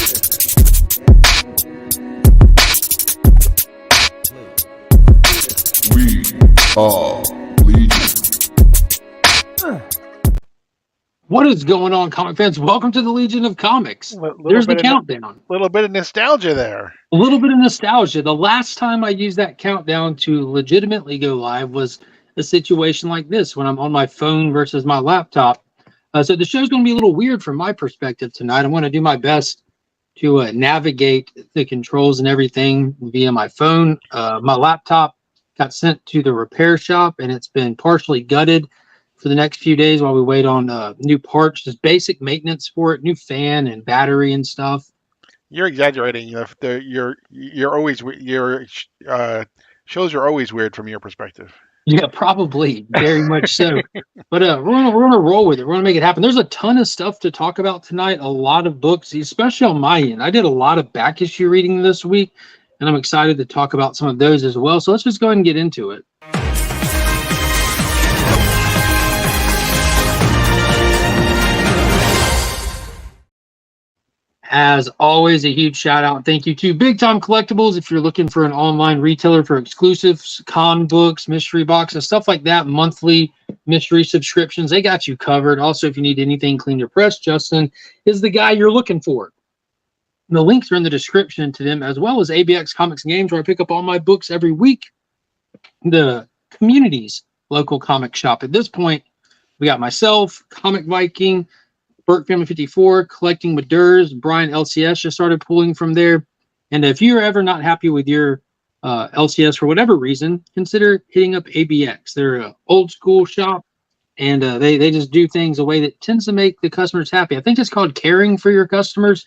We are Legion. What is going on, comic fans? Welcome to the Legion of Comics. There's the countdown. A little bit of nostalgia there. A little bit of nostalgia. The last time I used that countdown to legitimately go live was a situation like this when I'm on my phone versus my laptop. So the show's going to be a little weird from my perspective tonight. I'm going to do my best to navigate the controls and everything via my phone. My laptop got sent to the repair shop, and it's been partially gutted for the next few days while we wait on new parts, just basic maintenance for it, new fan and battery and stuff. You're exaggerating. Your shows are always weird from your perspective. Yeah, probably very much so. But we're gonna roll with it. We're gonna make it happen. There's a ton of stuff to talk about tonight. A lot of books, especially on my end. I did a lot of back issue reading this week, and I'm excited to talk about some of those as well. So let's just go ahead and get into it. As always, a huge shout out. Thank you to Big Time Collectibles. If you're looking for an online retailer for exclusives, con books, mystery boxes, stuff like that, monthly mystery subscriptions, they got you covered. Also, if you need anything clean to press, Justin is the guy you're looking for. The links are in the description to them, as well as ABX Comics and Games, where I pick up all my books every week. The community's local comic shop. At this point, we got myself, Comic Viking, Burke Family 54, Collecting with Durs, Brian LCS just started pulling from there. And if you're ever not happy with your LCS for whatever reason, consider hitting up ABX. They're an old school shop, and they just do things a way that tends to make the customers happy. I think it's called caring for your customers.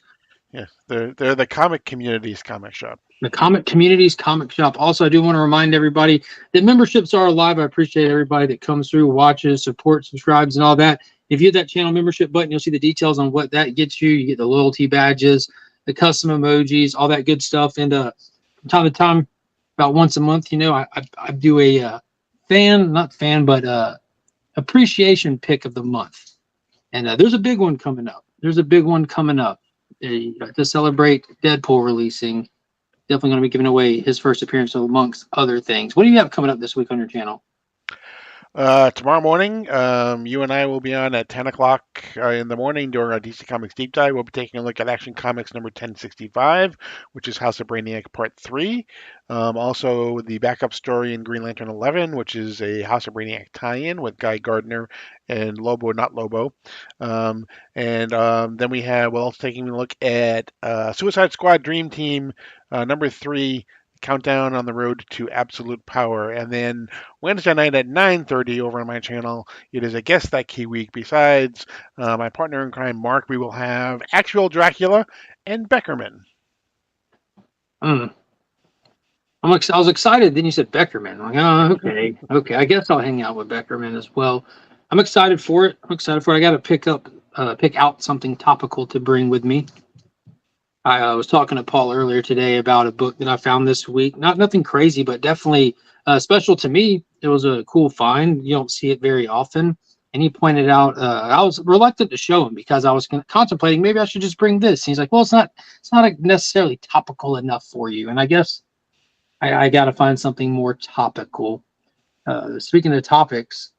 Yes, they're the comic community's comic shop. The comic community's comic shop. Also, I do want to remind everybody that memberships are alive. I appreciate everybody that comes through, watches, supports, subscribes, and all that. If you hit that channel membership button, you'll see the details on what that gets you. You get the loyalty badges, the custom emojis, all that good stuff. And from time to time, about once a month, I do a appreciation pick of the month. And there's a big one coming up. To celebrate Deadpool releasing. Definitely going to be giving away his first appearance amongst other things. What do you have coming up this week on your channel? Tomorrow morning, you and I will be on at 10 o'clock in the morning during our DC Comics Deep Dive. We'll be taking a look at Action Comics number 1065, which is House of Brainiac Part 3. Also, the backup story in Green Lantern 11, which is a House of Brainiac tie-in with Guy Gardner and Lobo, not Lobo. Then we're also taking a look at Suicide Squad Dream Team number 3, Countdown on the Road to Absolute Power. And then Wednesday night at 9:30 over on my channel, it is a Guess That Key week. Besides my partner in crime, Mark, we will have Actual Dracula and Beckerman. I was excited. Then you said Beckerman. I'm like, oh, okay. I guess I'll hang out with Beckerman as well. I'm excited for it. I got to pick out something topical to bring with me. I was talking to Paul earlier today about a book that I found this week. Nothing crazy, but definitely special to me. It was a cool find. You don't see it very often. And he pointed out, I was reluctant to show him because I was contemplating maybe I should just bring this. And he's like, well, it's not necessarily topical enough for you. And I guess I got to find something more topical. Speaking of topics,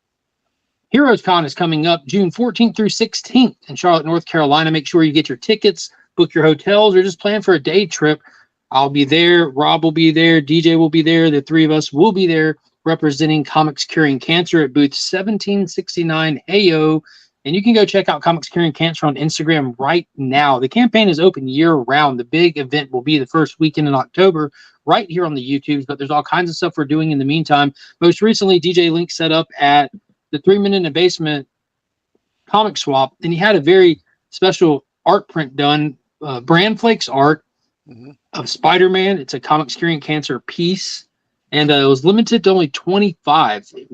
Heroes Con is coming up June 14th through 16th in Charlotte, North Carolina. Make sure you get your tickets, book your hotels, or just plan for a day trip. I'll be there. Rob will be there. DJ will be there. The three of us will be there representing Comics Curing Cancer at booth 1769 Heyo. And you can go check out Comics Curing Cancer on Instagram right now. The campaign is open year-round. The big event will be the first weekend in October right here on the YouTubes, but there's all kinds of stuff we're doing in the meantime. Most recently, DJ Link set up at the 3 Men in the Basement comic swap, and he had a very special art print done, Brand Flakes art of Spider-Man. It's a Comics Curing Cancer piece, and it was limited to only 25. I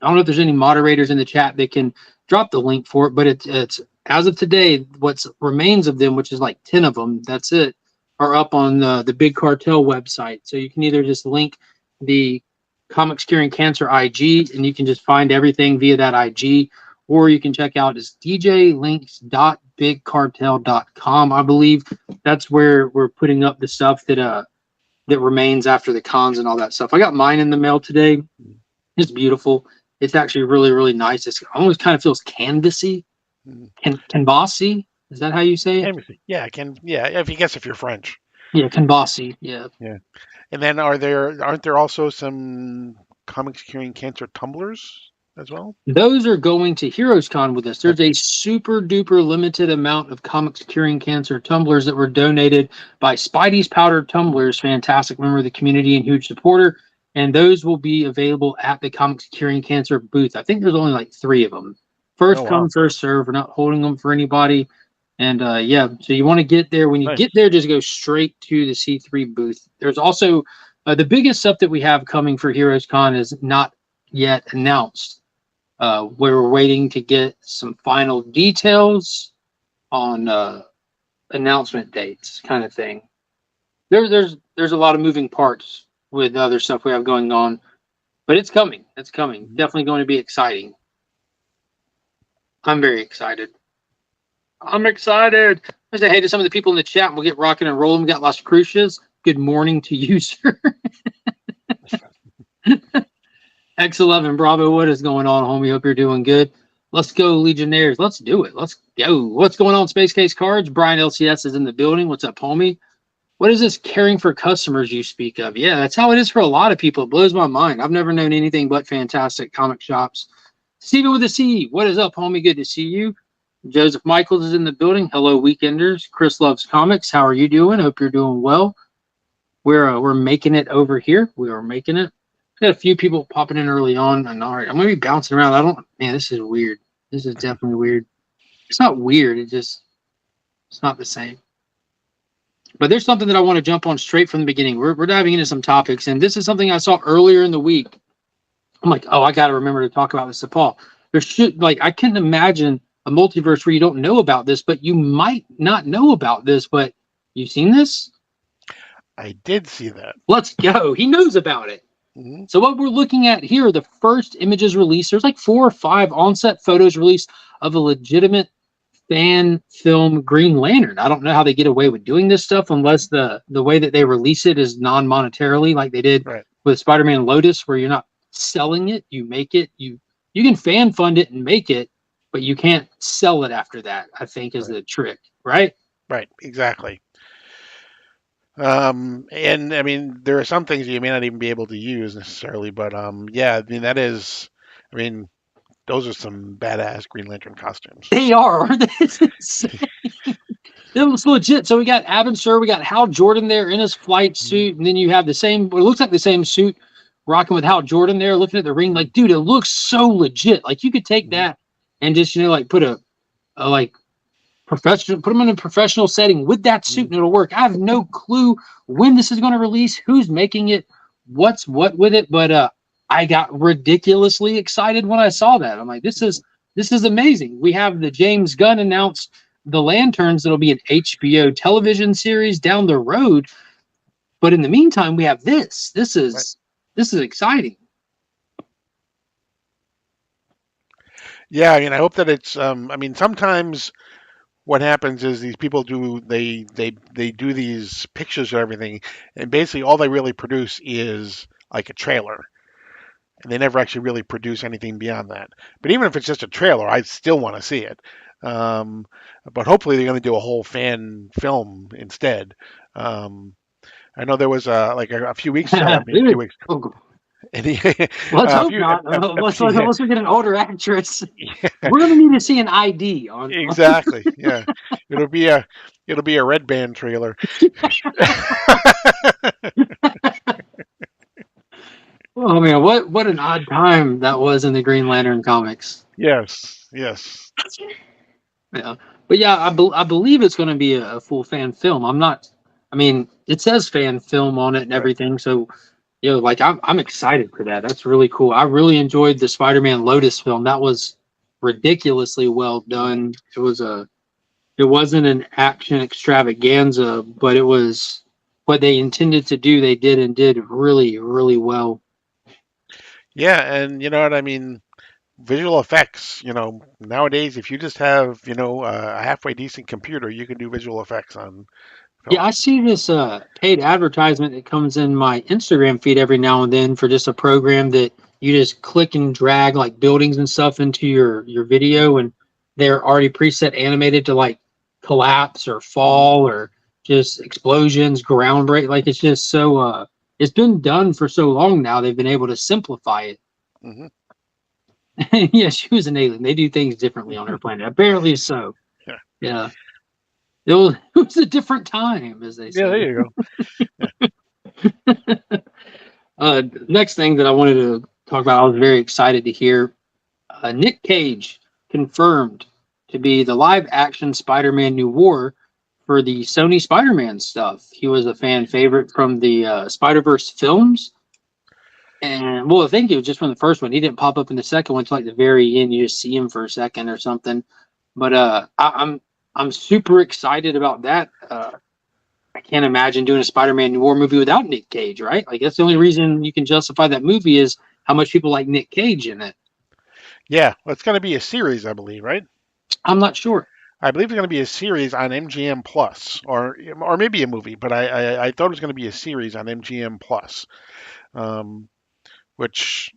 don't know if there's any moderators in the chat that can drop the link for it, but it's as of today, what remains of them, which is like 10 of them, that's it, are up on the Big Cartel website. So you can either just link the Comics Curing Cancer IG, and you can just find everything via that IG, or you can check out djlinks.bigcartel.com. I believe That's where we're putting up the stuff that remains after the cons and all that stuff. I got mine in the mail today. It's beautiful. It's actually really, really nice. It's almost kind of feels canvassy. Canvassy? Is that how you say it? Yeah, I can. Yeah, if you're French. Yeah, canvassy. Yeah. Yeah. And then aren't there also some comics curing cancer tumblers as well? Those are going to Heroes Con with us. There's a super duper limited amount of comics curing cancer tumblers that were donated by Spidey's Powdered Tumblers, fantastic member of the community and huge supporter. And those will be available at the Comics Curing Cancer booth. I think there's only like 3 of them. First come, first serve. We're not holding them for anybody. And yeah, so you want to get there. When you get there, just go straight to the C3 booth. There's also the biggest stuff that we have coming for Heroes Con is not yet announced. We're waiting to get some final details on announcement dates, kind of thing. There's a lot of moving parts with other stuff we have going on, but it's coming. It's coming. Definitely going to be exciting. I'm very excited. I'm excited. I say hey to some of the people in the chat, and we'll get rocking and rolling. We got Las Cruces. Good morning to you, sir. X11 Bravo, what is going on, homie? Hope you're doing good. Let's go, Legionnaires. Let's do it. Let's go. What's going on, Space Case Cards? Brian LCS is in the building. What's up, homie? What is this caring for customers you speak of? Yeah, that's how it is for a lot of people. It blows my mind. I've never known anything but fantastic comic shops. Steven with a C, what is up, homie? Good to see you. Joseph Michaels is in the building. Hello, Weekenders. Chris Loves Comics. How are you doing? Hope you're doing well. We're making it over here. We are making it. Got a few people popping in early on. And all right, I'm gonna be bouncing around. Man, this is weird. This is definitely weird. It's not weird. It's not the same. But there's something that I want to jump on straight from the beginning. We're diving into some topics, and this is something I saw earlier in the week. I'm like, oh, I got to remember to talk about this to Paul. I couldn't imagine a multiverse where you don't know about this, but you might not know about this. But you've seen this? I did see that. Let's go. He knows about it. Mm-hmm. So what we're looking at here, the first images released, there's like 4 or 5 on-set photos released of a legitimate fan film Green Lantern. I don't know how they get away with doing this stuff unless the way that they release it is non-monetarily, like they did with Spider-Man Lotus, where you're not selling it, you make it. You can fan fund it and make it, but you can't sell it after that, I think is the trick, right? Right, exactly. And I mean, there are some things you may not even be able to use necessarily, but yeah, I mean, those are some badass Green Lantern costumes. They are, aren't they? It's insane. It looks legit. So we got Abin Sur, we got Hal Jordan there in his flight suit, and then you have the same, what looks like the same suit, rocking with Hal Jordan there, looking at the ring. Like, dude, it looks so legit. Like, you could take that and just, like put a professional, put them in a professional setting with that suit, and it'll work. I have no clue when this is going to release, who's making it, what's what with it, but I got ridiculously excited when I saw that. I'm like, this is amazing. We have the James Gunn announced the Lanterns that'll be an HBO television series down the road, but in the meantime, we have this. This is exciting. Yeah, I mean, I hope that it's. I mean, sometimes what happens is these people do these pictures or everything, and basically all they really produce is like a trailer, and they never actually really produce anything beyond that. But even if it's just a trailer, I still want to see it. But hopefully they're going to do a whole fan film instead. I know there was a few weeks ago. I mean, a few weeks. Let's hope not. Unless we get an older actress, we're going to need to see an ID on. Exactly. Yeah, it'll be a Red Band trailer. Oh man, what an odd time that was in the Green Lantern comics. Yes. Yeah, but yeah, I believe it's going to be a full fan film. I mean, it says fan film on it and everything, so. Like I'm excited for that. That's really cool. I really enjoyed the Spider-Man Lotus film. That was ridiculously well done. It wasn't an action extravaganza, but it was what they intended to do. They did and did really, really well. Yeah, and you know what I mean? Visual effects, nowadays if you just have, a halfway decent computer, you can do visual effects on Yeah, I see this paid advertisement that comes in my Instagram feed every now and then for just a program that you just click and drag like buildings and stuff into your video, and they're already preset animated to like collapse or fall or just explosions, ground break. Like it's just so it's been done for so long now. They've been able to simplify it. Mm-hmm. Yeah, she was an alien. They do things differently on her planet. Apparently so. Yeah. Yeah. It was a different time, as they say. Yeah, there you go. Next thing that I wanted to talk about, I was very excited to hear Nick Cage confirmed to be the live action Spider Man New War for the Sony Spider Man stuff. He was a fan favorite from the Spider Verse films. And well, I think it was just from the first one. He didn't pop up in the second one until like the very end. You just see him for a second or something. But I'm super excited about that. I can't imagine doing a Spider-Man New War movie without Nick Cage, right? Like that's the only reason you can justify that movie is how much people like Nick Cage in it. Yeah, well, it's going to be a series, I believe, right? I'm not sure. I believe it's going to be a series on MGM Plus, or maybe a movie. But I thought it was going to be a series on MGM Plus, which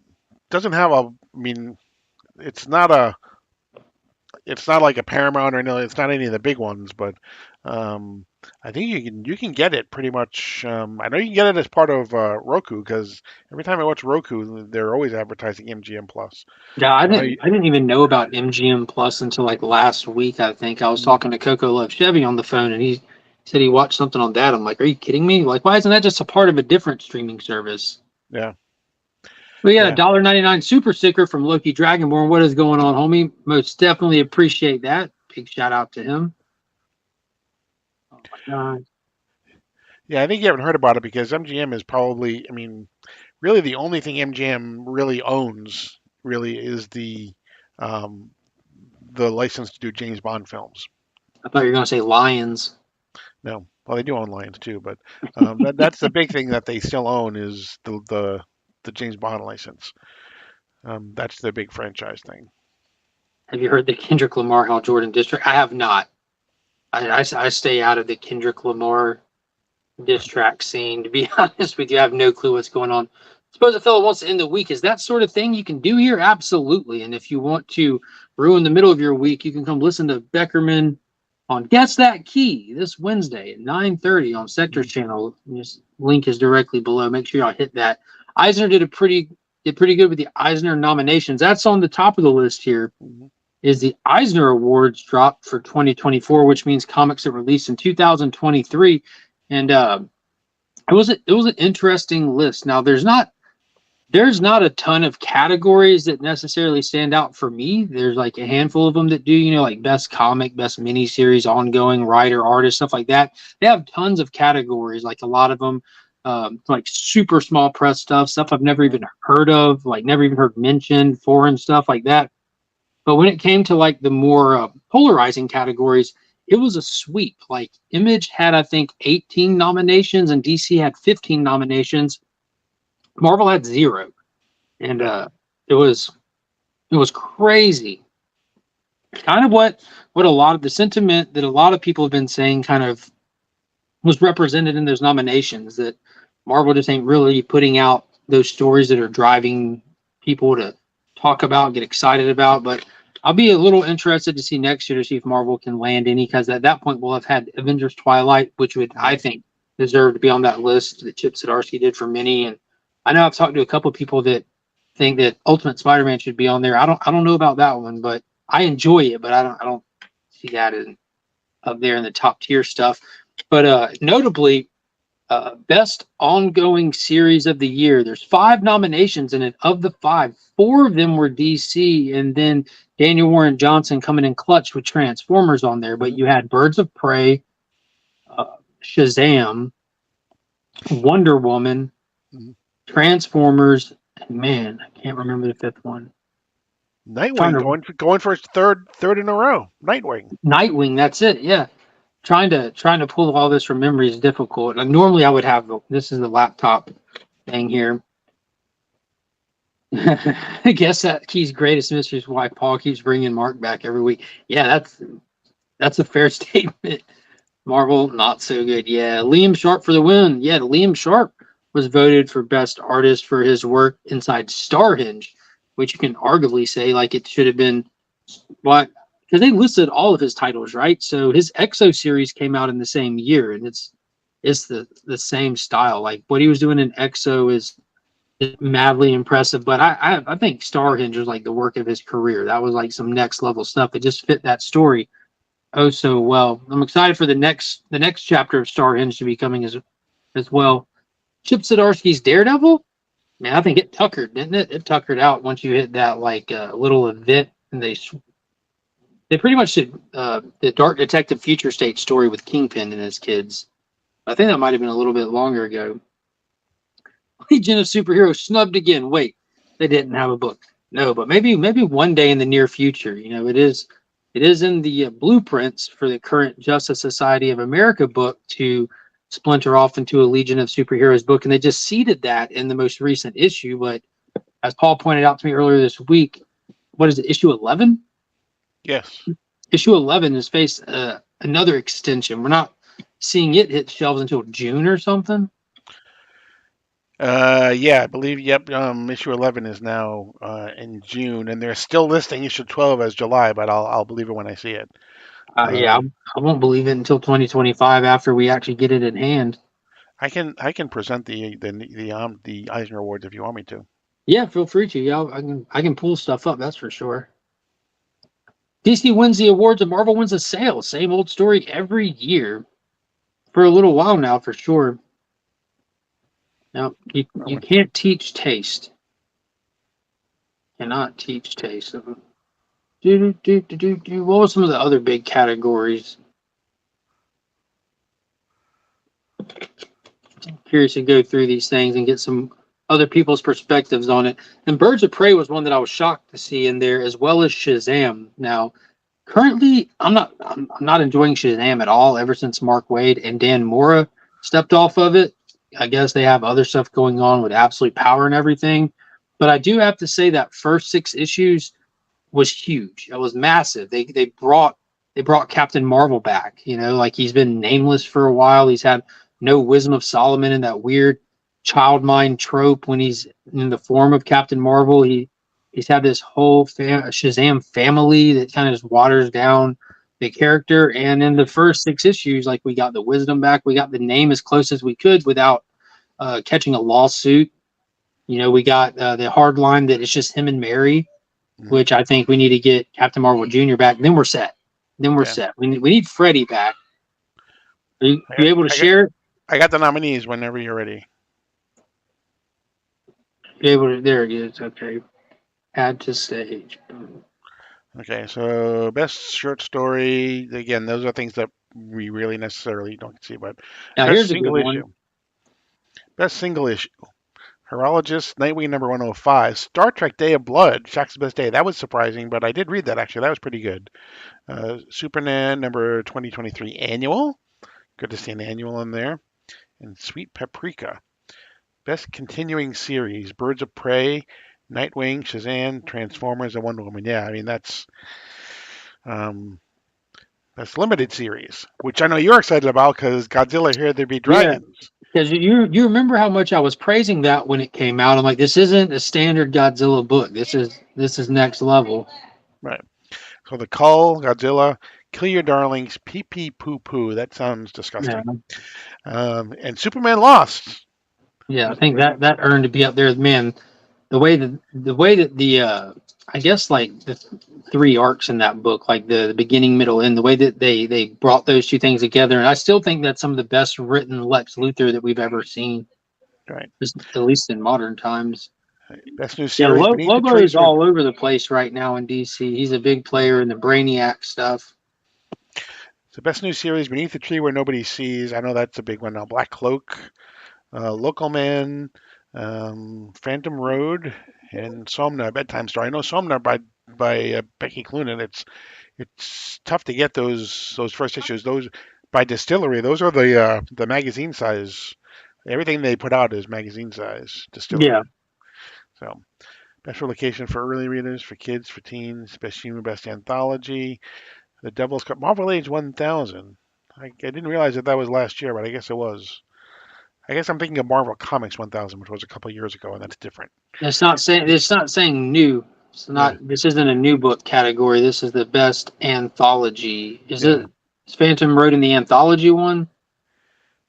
doesn't have a. I mean, it's not a. It's not like a Paramount or anything. It's not any of the big ones, but I think you can get it pretty much. I know you can get it as part of Roku because every time I watch Roku, they're always advertising MGM Plus. Yeah, I didn't even know about MGM Plus until like last week. I think I was talking to Coco Love Chevy on the phone, and he said he watched something on that. I'm like, are you kidding me? Like, why isn't that just a part of a different streaming service? Yeah. We got a $1.99 super sticker from Loki Dragonborn. What is going on, homie? Most definitely appreciate that. Big shout out to him. Oh my God. Yeah, I think you haven't heard about it because MGM is probably, I mean, really the only thing MGM really owns really is the license to do James Bond films. I thought you were going to say Lions. No, well they do own Lions too, but that's the big thing that they still own is the James Bond license. That's their big franchise thing. Have you heard the Kendrick Lamar Hal Jordan district? I have not. I stay out of the Kendrick Lamar diss track scene. To be honest with you, I have no clue what's going on. Suppose a fellow wants to end the week. Is that sort of thing you can do here? Absolutely. And if you want to ruin the middle of your week, you can come listen to Beckerman on Guess That Key this Wednesday at 9:30 on Sector's channel. This link is directly below. Make sure y'all hit that. Eisner did pretty good with the Eisner nominations. That's on the top of the list here. Is the Eisner Awards dropped for 2024, which means comics that released in 2023. And it was an interesting list. Now there's not a ton of categories that necessarily stand out for me. There's like a handful of them that do, like best comic, best miniseries, ongoing, writer, artist, stuff like that. They have tons of categories, like a lot of them, like super small press stuff I've never even heard of, like never even heard mentioned, foreign stuff like that. But when it came to like the more polarizing categories, it was a sweep. Like Image had, I think, 18 nominations and DC had 15 nominations. Marvel had 0. And it was crazy. Kind of what a lot of the sentiment that a lot of people have been saying kind of was represented in those nominations, that Marvel just ain't really putting out those stories that are driving people to talk about, get excited about. But I'll be a little interested to see next year to see if Marvel can land any, because at that point we'll have had Avengers Twilight, which would, I think, deserve to be on that list that Chip Zdarsky did for many. And I know I've talked to a couple of people that think that Ultimate Spider-Man should be on there. I don't know about that one, but I enjoy it, but I don't see that up there in the top tier stuff. But notably, best ongoing series of the year. There's 5 nominations, and of the 5, 4 of them were DC, and then Daniel Warren Johnson coming in clutch with Transformers on there. But you had Birds of Prey, Shazam, Wonder Woman, Transformers, and man, I can't remember the 5th one. Nightwing going for his third in a row. Nightwing, that's it. Yeah. Trying to pull all this from memory is difficult. And normally I would have this is the laptop thing here. I guess that Key's greatest mystery is why Paul keeps bringing Mark back every week. Yeah, that's a fair statement. Marvel, not so good. Yeah, Liam Sharp for the win. Yeah, Liam Sharp was voted for best artist for his work inside Starhenge, which you can arguably say like it should have been what because they listed all of his titles, right? So his Exo series came out in the same year, and it's the same style. Like what he was doing in Exo is madly impressive. But I think Starhenge was like the work of his career. That was like some next level stuff. It just fit that story oh so well. I'm excited for the next chapter of Starhenge to be coming as well. Chip Zdarsky's Daredevil, man, I think it tuckered, didn't it? It tuckered out once you hit that like little event, and they pretty much did the Dark Detective Future State story with Kingpin and his kids. I think that might have been a little bit longer ago. Legion of Superheroes snubbed again. Wait, they didn't have a book. No, but maybe one day in the near future. It is in the blueprints for the current Justice Society of America book to splinter off into a Legion of Superheroes book, and they just seeded that in the most recent issue. But as Paul pointed out to me earlier this week, what is it? Issue 11? Yes. Issue 11 has faced another extension. We're not seeing it hit shelves until June or something. Yeah, I believe. Yep. Issue 11 is now in June, and they're still listing issue 12 as July, but I'll believe it when I see it. Yeah, I won't believe it until 2025 after we actually get it in hand. I can present the Eisner Awards if you want me to. Yeah, feel free to. Yeah, I can pull stuff up. That's for sure. DC wins the awards and Marvel wins the sale. Same old story every year for a little while now, for sure. Now you can't teach taste. Cannot teach taste. What were some of the other big categories? I'm curious to go through these things and get some other people's perspectives on it. And Birds of Prey was one that I was shocked to see in there, as well as Shazam. Now, currently, I'm not enjoying Shazam at all. Ever since Mark Waid and Dan Mora stepped off of it, I guess they have other stuff going on with Absolute Power and everything. But I do have to say that first 6 issues was huge. It was massive. They brought Captain Marvel back. Like he's been nameless for a while. He's had no Wisdom of Solomon in that weird child mind trope when he's in the form of Captain Marvel. He's had this whole Shazam family that kind of just waters down the character. And in the first 6 issues, like we got the wisdom back, we got the name as close as we could without catching a lawsuit. We got the hard line that it's just him and Mary, which I think we need to get Captain Marvel Jr. back. Then we're set. We need Freddy back. Are you able to share it? I got the nominees whenever you're ready. There it is. Okay. Add to stage. Okay, so best short story. Again, those are things that we really necessarily don't see, but Now best here's a good single one. issue. Best single issue. Horologist, Nightwing number 105. Star Trek Day of Blood, Shaq's Best Day. That was surprising, but I did read that actually. That was pretty good. Superman number 2023 annual. Good to see an annual in there. And Sweet Paprika. Best continuing series. Birds of Prey, Nightwing, Shazam, Transformers, and Wonder Woman. Yeah, I mean that's limited series, which I know you're excited about because Godzilla Here There Be Dragons. Because you remember how much I was praising that when it came out. I'm like, this isn't a standard Godzilla book. This is next level. Right. So the Cull, Godzilla, Kill Your Darlings, Pee Pee Poo Poo. That sounds disgusting. Yeah. And Superman Lost. Yeah, I think that earned to be up there. Man, the way that the I guess like the 3 arcs in that book, like the beginning, middle, end, the way that they brought those two things together, and I still think that's some of the best written Lex Luthor that we've ever seen. Right. At least in modern times. Best new Yeah, series. Lobo is all over the place right now in DC. He's a big player in the Brainiac stuff. So best new series, Beneath the Tree Where Nobody Sees. I know that's a big one now. Black Cloak, Local Man, Phantom Road, and Somna, a bedtime story. I know Somna by Becky Cloonan. It's tough to get those first issues. Those by Distillery. Those are the magazine size. Everything they put out is magazine size. Distillery. Yeah. So best relocation for early readers, for kids, for teens. Best humor, best anthology. The Devil's Cut. Marvel Age 1000. I didn't realize that was last year, but I guess it was. I guess I'm thinking of Marvel Comics 1000, which was a couple years ago, and that's different. It's not saying new. It's Yeah. not. This isn't a new book category. This is the best anthology. Is Yeah. Phantom wrote in the anthology one?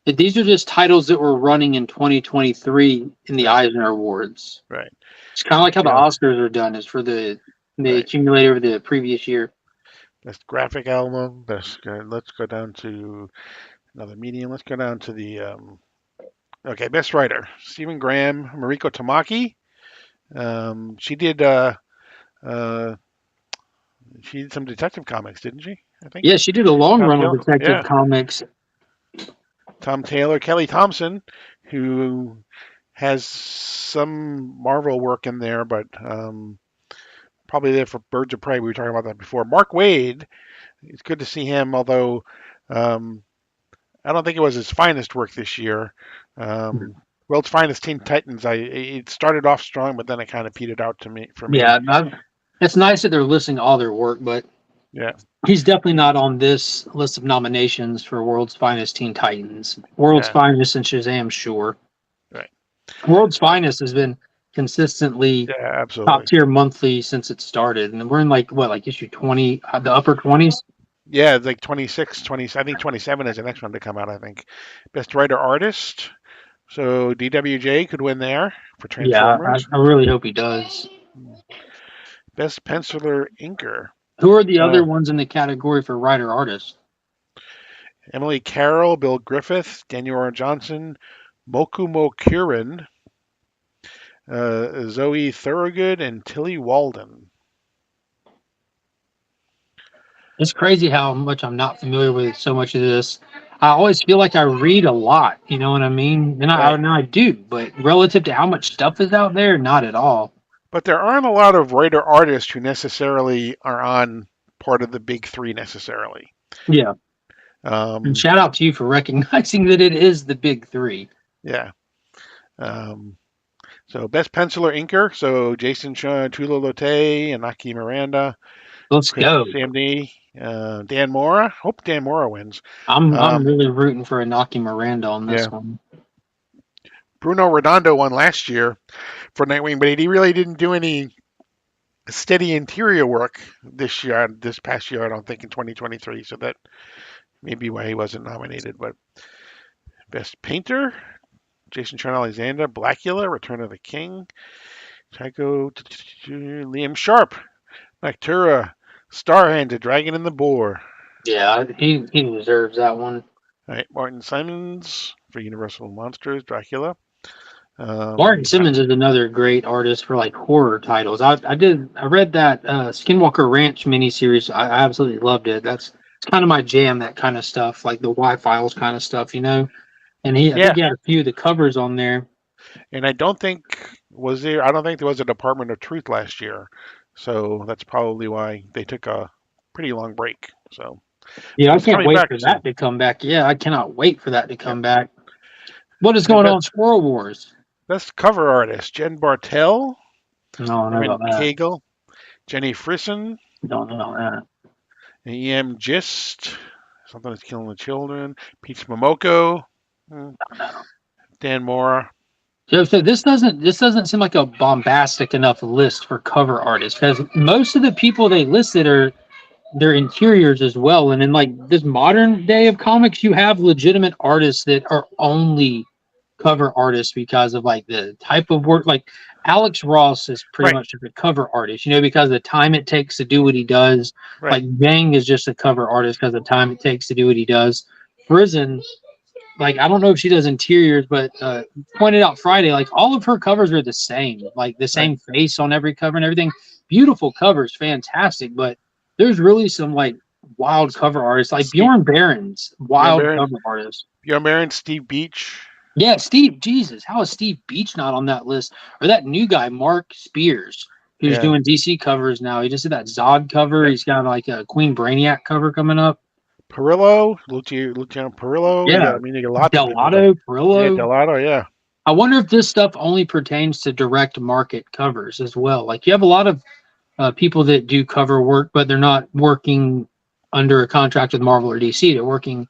These are just titles that were running in 2023 in the Eisner Awards. Right. It's kind of like how the Yeah. Oscars are done. Is for they Right. accumulate over the previous year. Best graphic album. Let's go down to another medium. Let's go down to the okay, best writer. Stephen Graham, Mariko Tamaki. She did some detective comics, didn't she? I think. Yeah, she did a long Tom run Taylor? of Detective Yeah. Comics. Tom Taylor, Kelly Thompson, who has some Marvel work in there, but probably there for Birds of Prey. We were talking about that before. Mark Waid. It's good to see him, although I don't think it was his finest work this year. World's Finest Teen Titans. It started off strong, but then it kind of petered out for me. Yeah, it's nice that they're listing all their work, but Yeah. he's definitely not on this list of nominations for World's Finest Teen Titans. World's Yeah. Finest and Shazam, sure. Right. World's Finest has been consistently Yeah, top absolutely. tier monthly since it started, and we're in like issue 20, the upper 20s. Yeah, it's like 26, 20. I think 27 is the next one to come out. I think best writer artist. So DWJ could win there for Yeah, Transformers. I really hope he does. Best penciler inker. Who are the other ones in the category for writer artist? Emily Carroll, Bill Griffith, Daniel R. Johnson, Mokumo Kirin, Zoe Thorogood, and Tilly Walden. It's crazy how much I'm not familiar with so much of this. I always feel like I read a lot, you know what I mean? And I do, but relative to how much stuff is out there, not at all. But there aren't a lot of writer artists who necessarily are on part of the big three necessarily. Yeah. And shout out to you for recognizing that it is the big three. Yeah. So best penciler inker. So Jason Tula Lotte, Anaki Miranda. Let's go. CMD. Dan Mora. Hope Dan Mora wins. I'm really rooting for Anaki Miranda on this one. Bruno Redondo won last year for Nightwing, but he really didn't do any steady interior work this past year, I don't think, in 2023. So that may be why he wasn't nominated. But best painter, Jason Sean Alexander, Blackula, Return of the King, Tycho, Liam Sharp, Noctura, Starhand, The Dragon and the Boar. Yeah, he deserves that one. All right, Martin Simons for Universal Monsters, Dracula. Martin Simmons is another great artist for like horror titles. I read that Skinwalker Ranch miniseries. I absolutely loved it. It's kind of my jam, that kind of stuff, like the Y-Files kind of stuff, you know. And I think he had a few of the covers on there. And I don't think there was a Department of Truth last year, so that's probably why they took a pretty long break. So yeah, I can't wait for that to come back. Yeah, I cannot wait for that to come back. What is going on, Squirrel Wars? Best cover artist, Jen Bartel. No, I know about that. Cagle, Jenny Frisson. Don't know that. E.M. Gist, Something That's Killing the Children. Peach Momoko. Dan Mora. So this doesn't seem like a bombastic enough list for cover artists, because most of the people they listed are their interiors as well. And in like this modern day of comics, you have legitimate artists that are only cover artists because of like the type of work. Like Alex Ross is pretty much a cover artist, you know, because of the time it takes to do what he does. Like Yang is just a cover artist because of the time it takes to do what he does. Prison, like I don't know if she does interiors, but pointed out Friday, like all of her covers are the same, like the same face on every cover and everything. Beautiful covers, fantastic, but there's really some like wild cover artists, like Bjorn Barron's cover artist. Bjorn Barron, Steve Beach. Yeah, Steve. Jesus, how is Steve Beach not on that list? Or that new guy, Mark Spears, who's doing DC covers now. He just did that Zod cover. He's got like a Queen Brainiac cover coming up. Perillo, Luciano Perillo. Yeah, I mean, you get a lot. Delato, Perillo. Yeah, Delato. Yeah. I wonder if this stuff only pertains to direct market covers as well. Like you have a lot of people that do cover work, but they're not working under a contract with Marvel or DC. They're working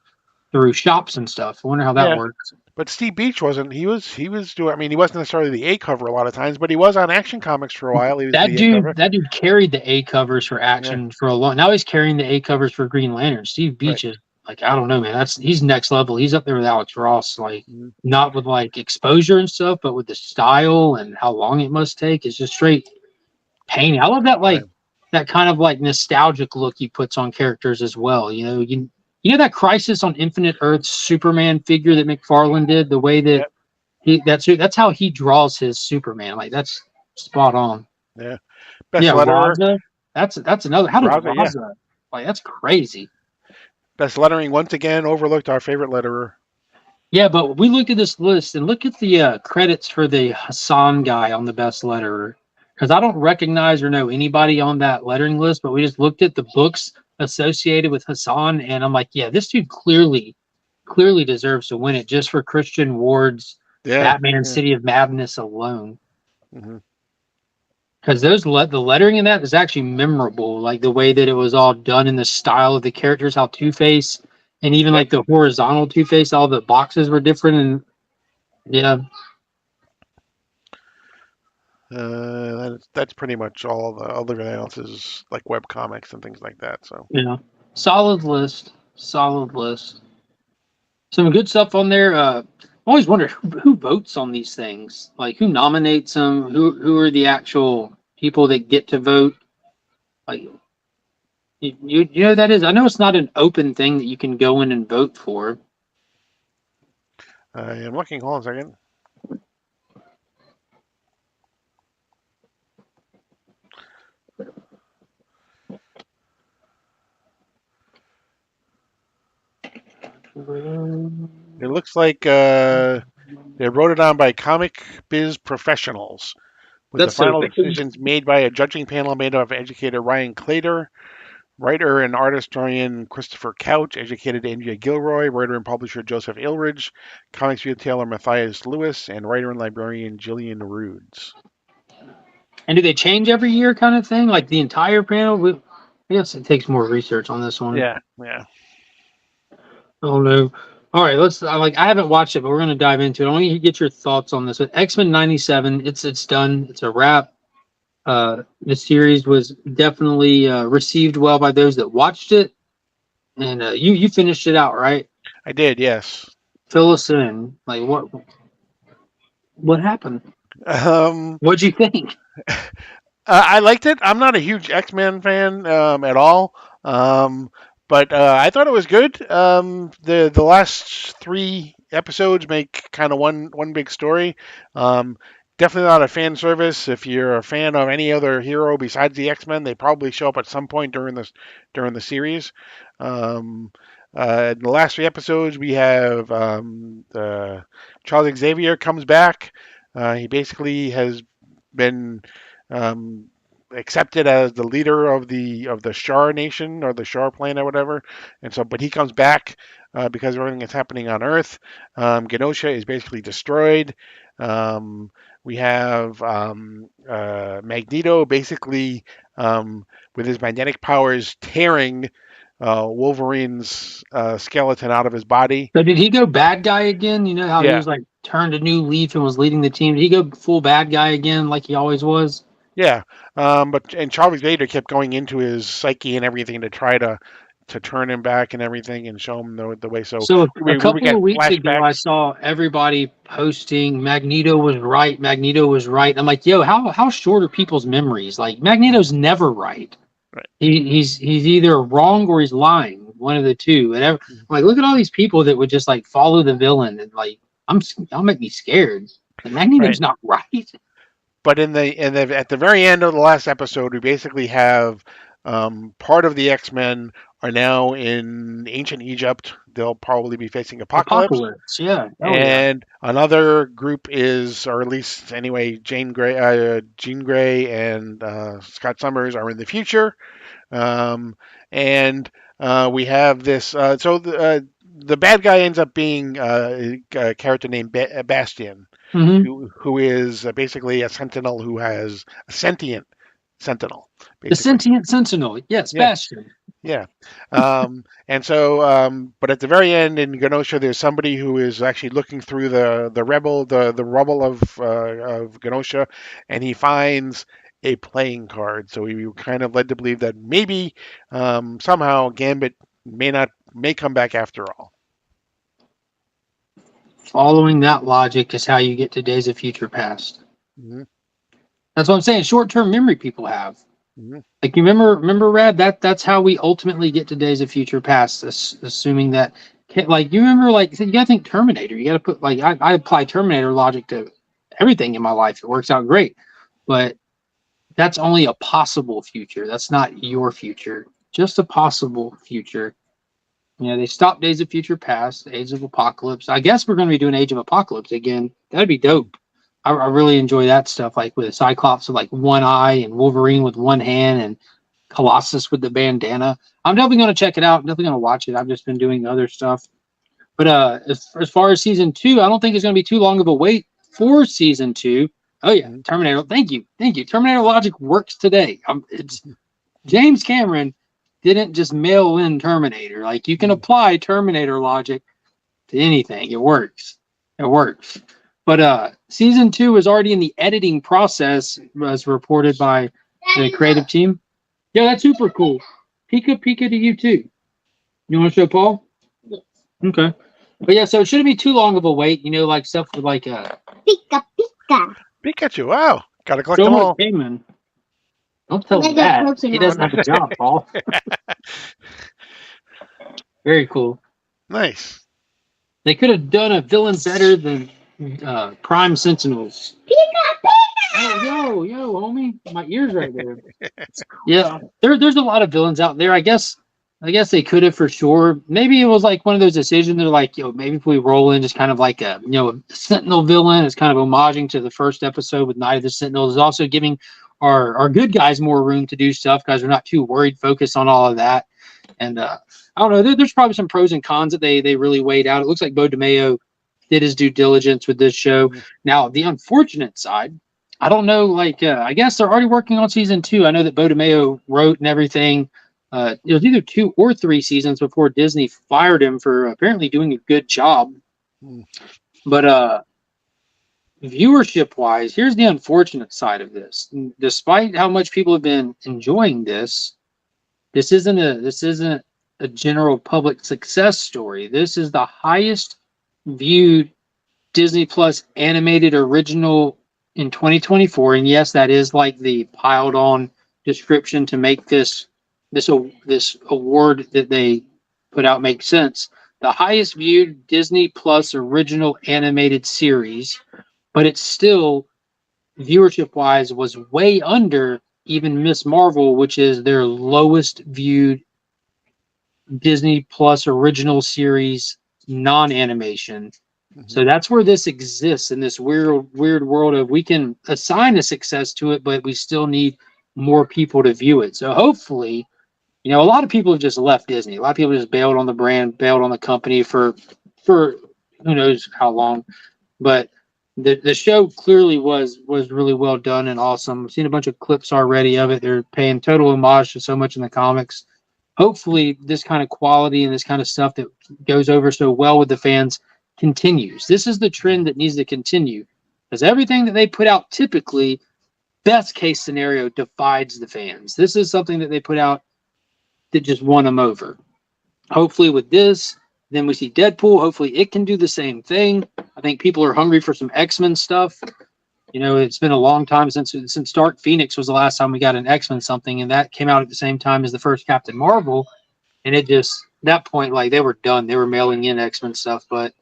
through shops and stuff. I wonder how that Yeah. works. But Steve Beach wasn't. He was doing. I mean, he wasn't necessarily the A cover a lot of times, but he was on Action Comics for a while. He was the A cover. That dude carried the A covers for Yeah. Action for a long. Now he's carrying the A covers for Green Lantern. Steve Beach is like, I don't know, man. He's next level. He's up there with Alex Ross. Like, not with like exposure and stuff, but with the style and how long it must take. It's just straight painting. I love that, like that kind of like nostalgic look he puts on characters as well. You know that Crisis on Infinite Earths Superman figure that McFarlane did. The way that that's how he draws his Superman. Like, that's spot on. Yeah. Best letterer. Raza. That's another. How did Raza, Raza? Like, that's crazy. Best lettering, once again, overlooked, our favorite letterer. Yeah, but we look at this list and look at the credits for the Hassan guy on the best letterer, because I don't recognize or know anybody on that lettering list, but we just looked at the books associated with Hassan, and I'm like, yeah, this dude clearly deserves to win it just for Christian Ward's Batman City of Madness alone. Because the lettering in that is actually memorable, like the way that it was all done in the style of the characters, how Two-Face, and even like the horizontal Two-Face, all the boxes were different, and that's pretty much all. The other else is like web comics and things like that. So solid list. Some good stuff on there. I always wonder who votes on these things. Like, who nominates them? Who are the actual people that get to vote? Like, you know that is. I know it's not an open thing that you can go in and vote for. I'm looking. Hold on a second. It looks like they wrote it on by comic biz professionals, with the final decisions made by a judging panel made up of educator Ryan Clater, writer and art historian Christopher Couch, educated Andrea Gilroy, writer and publisher Joseph Ilridge, comics retailer Matthias Lewis, and writer and librarian Jillian Roods. And do they change every year, kind of thing? Like the entire panel? I guess it takes more research on this one. Yeah. Oh no. All right, let's. I haven't watched it, but we're gonna dive into it. I want you to get your thoughts on this. With X-Men '97, it's done. It's a wrap. The series was definitely received well by those that watched it, and you finished it out, right? I did, yes. Fill us in. Like, what happened? What'd you think? I liked it. I'm not a huge X-Men fan at all. But I thought it was good. The last 3 episodes make kind of one big story. Definitely not a fan service. If you're a fan of any other hero besides the X-Men, they probably show up at some point during the series. In the last 3 episodes, we have Charles Xavier comes back. He basically has been accepted as the leader of the Shar Nation, or the Shar Planet or whatever, and so, but he comes back because of everything that's happening on Earth. Genosha is basically destroyed. We have Magneto basically with his magnetic powers tearing Wolverine's skeleton out of his body. So did he go bad guy again? You know how he was like turned a new leaf and was leading the team. Did he go full bad guy again like he always was? Yeah, but Charles Xavier kept going into his psyche and everything to try to turn him back and everything and show him the way. So a couple of weeks ago, I saw everybody posting Magneto was right. Magneto was right. I'm like, yo, how short are people's memories? Like, Magneto's never right. Right. He's either wrong or he's lying. One of the two. And I'm like, look at all these people that would just like follow the villain, and like, that'll make me scared. Like, Magneto's not right. But at the very end of the last episode, we basically have part of the X-Men are now in ancient Egypt. They'll probably be facing Apocalypse. And another group is, or at least anyway, Jean Grey and Scott Summers are in the future. And we have this. So the bad guy ends up being a character named Bastian. Mm-hmm. Who is basically a sentinel who has a sentient Sentinel, The basically. sentient sentinel. Yes, Yeah. Bastion. Yeah. And so, but at the very end in Genosha, there's somebody who is actually looking through the rubble of Genosha, and he finds a playing card. So we were kind of led to believe that maybe somehow Gambit may come back after all. Following that logic is how you get to Days of Future Past. Hmm. That's what I'm saying. Short-term memory people have. Hmm. Like you remember, Rad. That's how we ultimately get to Days of Future Past. Assuming that, like you remember, like you got to think Terminator. You got to put like I apply Terminator logic to everything in my life. It works out great, but that's only a possible future. That's not your future. Just a possible future. You know, they stopped Days of Future Past, Age of Apocalypse. I guess we're going to be doing Age of Apocalypse again. That'd be dope. I really enjoy that stuff, like with Cyclops with like one eye and Wolverine with one hand and Colossus with the bandana. I'm definitely going to check it out. I'm definitely going to watch it. I've just been doing other stuff. But as far as season 2, I don't think it's going to be too long of a wait for season 2. Oh yeah, Terminator. Thank you. Terminator logic works today. It's James Cameron didn't just mail in Terminator. Like you can apply Terminator logic to anything. It works. It works. But season 2 is already in the editing process, as reported by the creative team. Yeah, that's super cool. Pika to you too. You want to show Paul? Yes. Okay. But yeah, so it shouldn't be too long of a wait. You know, like stuff with like Pika pika. Pikachu. Wow. Got to collect so them much all. payment. Don't tell him Let me get that. closer He now. doesn't have a job, Paul. Very cool. Nice. They could have done a villain better than Prime Sentinels. Pika pika. Oh, yo, homie, my ears right there. Yeah, there's a lot of villains out there. I guess they could have for sure. Maybe it was like one of those decisions. They're like, maybe if we roll in just kind of like a Sentinel villain. It's kind of homaging to the first episode with Night of the Sentinels. It's also giving our good guys more room to do stuff because they're not too worried, focused on all of that. And I don't know. There's probably some pros and cons that they really weighed out. It looks like Bo DeMayo did his due diligence with this show. Now, the unfortunate side, I don't know. Like, I guess they're already working on season 2. I know that Bo DeMayo wrote and everything. It was either 2 or 3 seasons before Disney fired him for apparently doing a good job. But viewership-wise, here's the unfortunate side of this. Despite how much people have been enjoying this, this isn't a general public success story. This is the highest viewed Disney Plus animated original in 2024, and yes, that is like the piled on description to make this award that they put out make sense. The highest viewed Disney Plus original animated series, but it's still viewership wise was way under even Miss Marvel, which is their lowest viewed Disney Plus original series non-animation. So that's where this exists in this weird world of we can assign a success to it, but we still need more people to view it. So hopefully, a lot of people have just left Disney. A lot of people just bailed on the brand, bailed on the company for who knows how long. But the show clearly was really well done and awesome. I've seen a bunch of clips already of it. They're paying total homage to so much in the comics. Hopefully, this kind of quality and this kind of stuff that goes over so well with the fans continues. This is the trend that needs to continue because everything that they put out typically, best case scenario, divides the fans. This is something that they put out that just won them over. Hopefully with this, then we see Deadpool. Hopefully it can do the same thing. I think people are hungry for some X-Men stuff. It's been a long time since Dark Phoenix was the last time we got an X-Men something, and that came out at the same time as the first Captain Marvel. And it just, that point, like they were done. They were mailing in X-Men stuff, but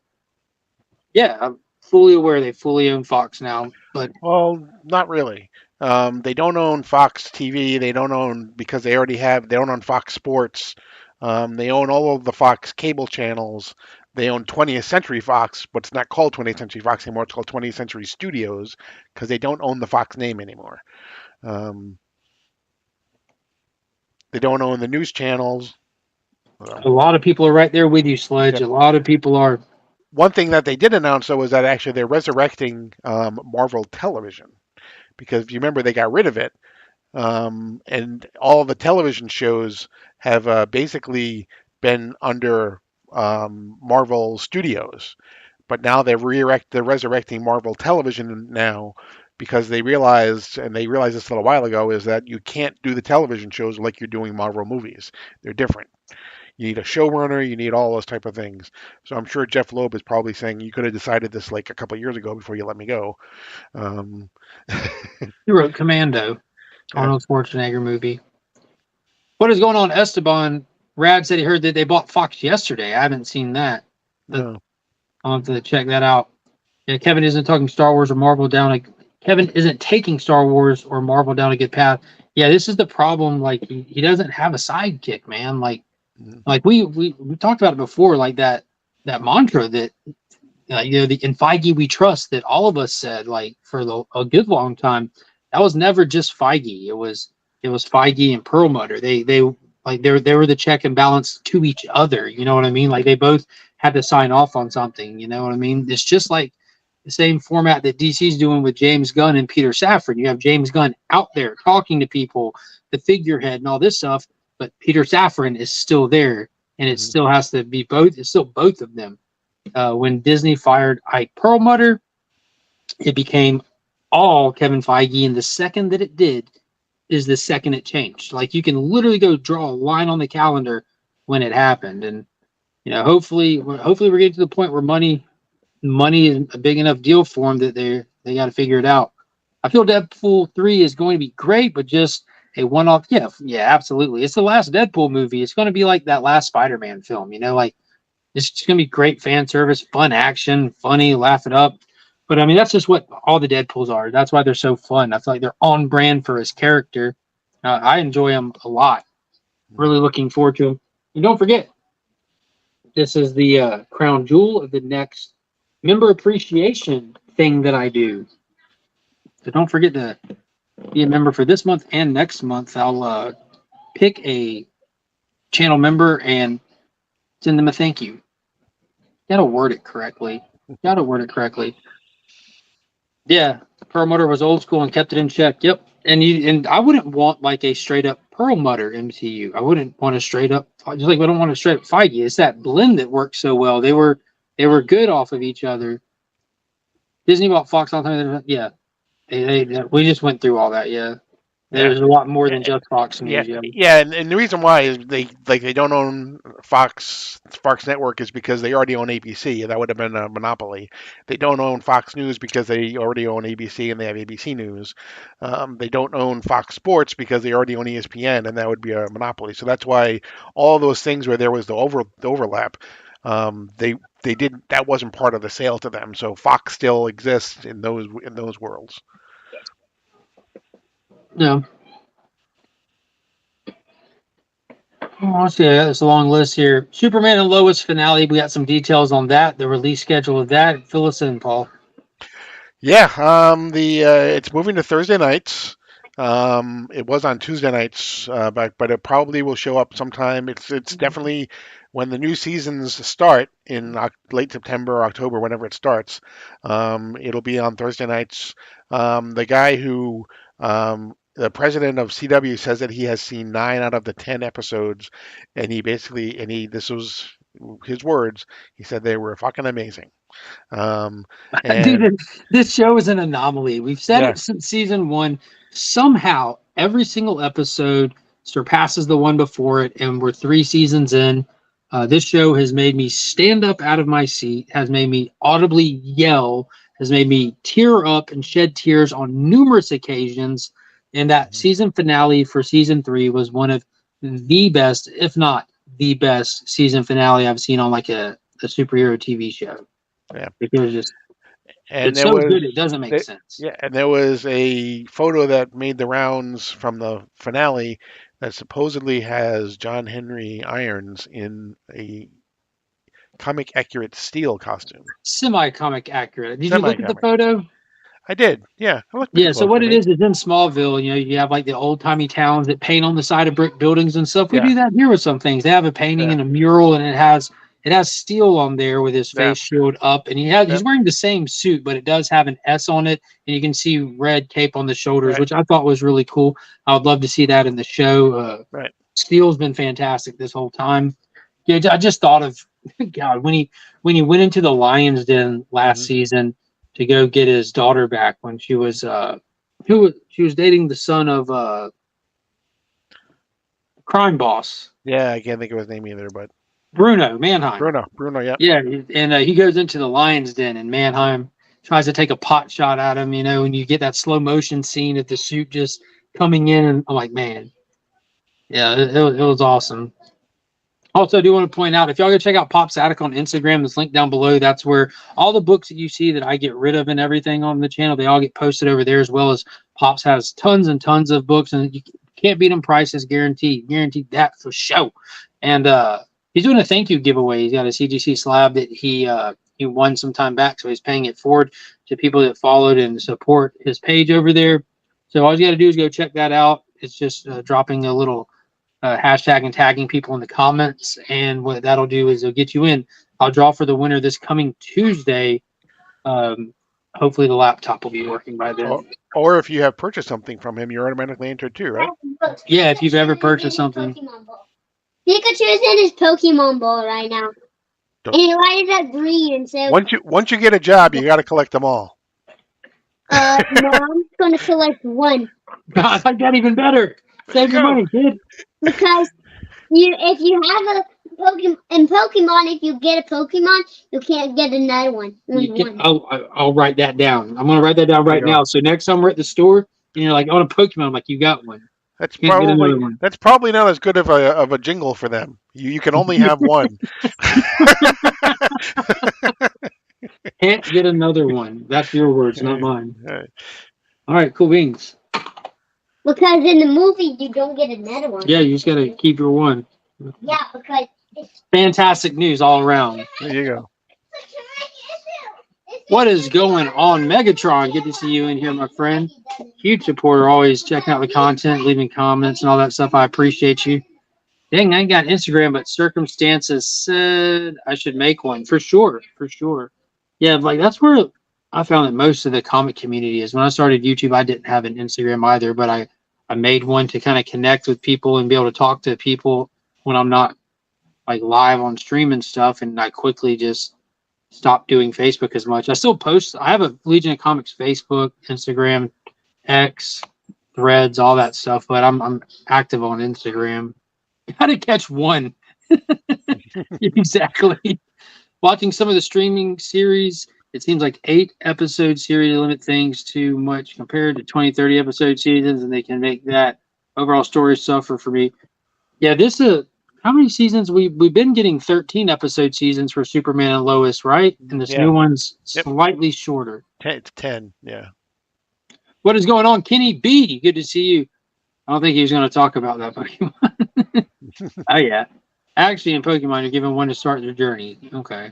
yeah, I'm fully aware they fully own Fox now. But Well, not really. They don't own Fox TV. They don't own because they don't own Fox Sports. They own all of the Fox cable channels. They own 20th Century Fox, but it's not called 20th Century Fox anymore. It's called 20th Century Studios because they don't own the Fox name anymore. They don't own the news channels. a lot of people are right there with you, Sledge. Yeah. A lot of people are. One thing that they did announce, though, was that actually they're resurrecting Marvel Television. Because if you remember, they got rid of it. and all the television shows have basically been under Marvel Studios. But now they're resurrecting Marvel Television now because they realized, and they realized this a little while ago, is that you can't do the television shows like you're doing Marvel movies. They're different. You need a showrunner. You need all those type of things. So I'm sure Jeff Loeb is probably saying you could have decided this like a couple of years ago before you let me go. Um, He wrote Commando, Yeah. Arnold Schwarzenegger movie. What is going on, Esteban? Rad said he heard that they bought Fox yesterday. I haven't seen that. no. I'll have to check that out. Yeah, Kevin isn't talking Star Wars or Marvel down. Kevin isn't taking Star Wars or Marvel down a good path. Yeah, this is the problem. Like he doesn't have a sidekick, man. Like we talked about it before. Like that mantra that in Feige we trust, that all of us said like for a good long time. That was never just Feige. It was Feige and Perlmutter. They were the check and balance to each other. You know what I mean? Like they both had to sign off on something. You know what I mean? It's just like the same format that DC's doing with James Gunn and Peter Safran. You have James Gunn out there talking to people, the figurehead and all this stuff, but Peter Safran is still there, and it still has to be both. It's still both of them. When Disney fired Ike Perlmutter, it became all Kevin Feige, and the second that it did is the second it changed. Like you can literally go draw a line on the calendar when it happened, and hopefully we're getting to the point where money is a big enough deal for them that they got to figure it out. I feel Deadpool 3 is going to be great, but just a one-off. Yeah, absolutely. It's the last Deadpool movie. It's going to be like that last Spider-Man film. Like it's just going to be great fan service, fun action, funny, laugh it up. But I mean, that's just what all the Deadpools are. That's why they're so fun. I feel like they're on brand for his character. I enjoy him a lot. Really looking forward to him. And don't forget, this is the crown jewel of the next member appreciation thing that I do. So don't forget to be a member for this month and next month. I'll pick a channel member and send them a thank you. Gotta word it correctly. Yeah, Perlmutter was old school and kept it in check. Yep. And I wouldn't want like a straight up Perlmutter MCU. I wouldn't want a straight up, just like I don't want a straight up Feige. It's that blend that works so well. They were good off of each other. Disney bought Fox all the time. Yeah, we just went through all that. Yeah, there's a lot more than just Fox News. And the reason why is they don't own Fox Network is because they already own ABC. That would have been a monopoly. They don't own Fox News because they already own ABC and they have ABC News. They don't own Fox Sports because they already own ESPN, and that would be a monopoly. So that's why all those things where there was the overlap, they did, that wasn't part of the sale to them. So Fox still exists in those worlds. No. Let's see. It's a long list here. Superman and Lois finale. We got some details on that. The release schedule of that. Fill us in, Paul. Yeah. It's moving to Thursday nights. It was on Tuesday nights, but it probably will show up sometime. It's definitely when the new seasons start in late September or October, whenever it starts. It'll be on Thursday nights. The guy who the president of CW says that he has seen 9 out of the 10 episodes, and this was his words. He said they were fucking amazing. Dude, this show is an anomaly. We've said it since season 1. Somehow, every single episode surpasses the one before it, and we're 3 seasons in. This show has made me stand up out of my seat, has made me audibly yell, has made me tear up and shed tears on numerous occasions. And that season finale for season 3 was one of the best, if not the best, season finale I've seen on like a superhero TV show. Yeah, it was just, and it's so good it doesn't make sense. Yeah, and there was a photo that made the rounds from the finale that supposedly has John Henry Irons in a comic accurate Steel costume. Semi-comic accurate. Did you look at the photo? I did. Yeah. So what it is in Smallville, you have like the old timey towns that paint on the side of brick buildings and stuff. We do that here with some things. They have a painting and a mural, and it has it has Steel on there with his face shield up, and he's wearing the same suit, but it does have an S on it, and you can see red cape on the shoulders, which I thought was really cool. I would love to see that in the show. Steel's been fantastic this whole time. Yeah, I just thought of God when he went into the Lion's Den last season to go get his daughter back when she was she was dating the son of crime boss. Yeah, I can't think of his name either, but Bruno Mannheim. Bruno, yeah. Yeah, and he goes into the Lion's Den, and Mannheim tries to take a pot shot at him, and you get that slow motion scene of the suit just coming in, and I'm like, man, yeah, it was awesome. Also, I do want to point out, if y'all go check out Pop's Attic on Instagram, it's linked down below. That's where all the books that you see that I get rid of and everything on the channel, they all get posted over there, as well as Pops has tons and tons of books, and you can't beat them prices, guaranteed that for sure. And he's doing a thank you giveaway. He's got a CGC slab that he won some time back, so he's paying it forward to people that followed and support his page over there. So all you got to do is go check that out. It's just dropping a little hashtag and tagging people in the comments, and what that'll do is it'll get you in. I'll draw for the winner this coming Tuesday. Hopefully the laptop will be working by then. Or if you have purchased something from him, you're automatically entered too, right? Yeah, if you've ever purchased something. Pikachu's in his Pokemon ball right now. And why is that green? And so once you get a job, you got to collect them all. no, I'm going to collect one. God, I got even better. Save your money, kid. Because if you have a Pokemon, if you get a Pokemon, you can't get another one. I'll write that down. I'm going to write that down right now. So next time we're at the store, and you're like, I want a Pokemon, I'm like, you got one. That's probably not as good of a jingle for them. You can only have one. Can't get another one. That's your words, not mine. All right, cool beans. Because in the movie, you don't get another one. Yeah, you just got to keep your one. Yeah, because it's fantastic news all around. There you go. What is going on, Megatron? Good to see you in here, my friend. Huge supporter, always checking out the content, leaving comments and all that stuff. I appreciate you. Dang, I ain't got Instagram, but Circumstances said I should make one. For sure. Yeah, like that's where I found that most of the comic community is. When I started YouTube, I didn't have an Instagram either, but I made one to kind of connect with people and be able to talk to people when I'm not like live on stream and stuff. And I quickly just stopped doing Facebook as much. I still post. I have a Legion of Comics Facebook, Instagram, X, Threads, all that stuff, but I'm active on Instagram. How to catch one. Exactly. Watching some of the streaming series, it seems like 8-episode series limit things too much compared to 20, 30 episode seasons, and they can make that overall story suffer for me. Yeah, this how many seasons? We've been getting 13 episode seasons for Superman and Lois, right? And this new one's slightly shorter. 10, yeah. What is going on, Kenny B? Good to see you. I don't think he was going to talk about that Pokemon. Oh yeah, actually, in Pokemon, you're given one to start their journey. Okay.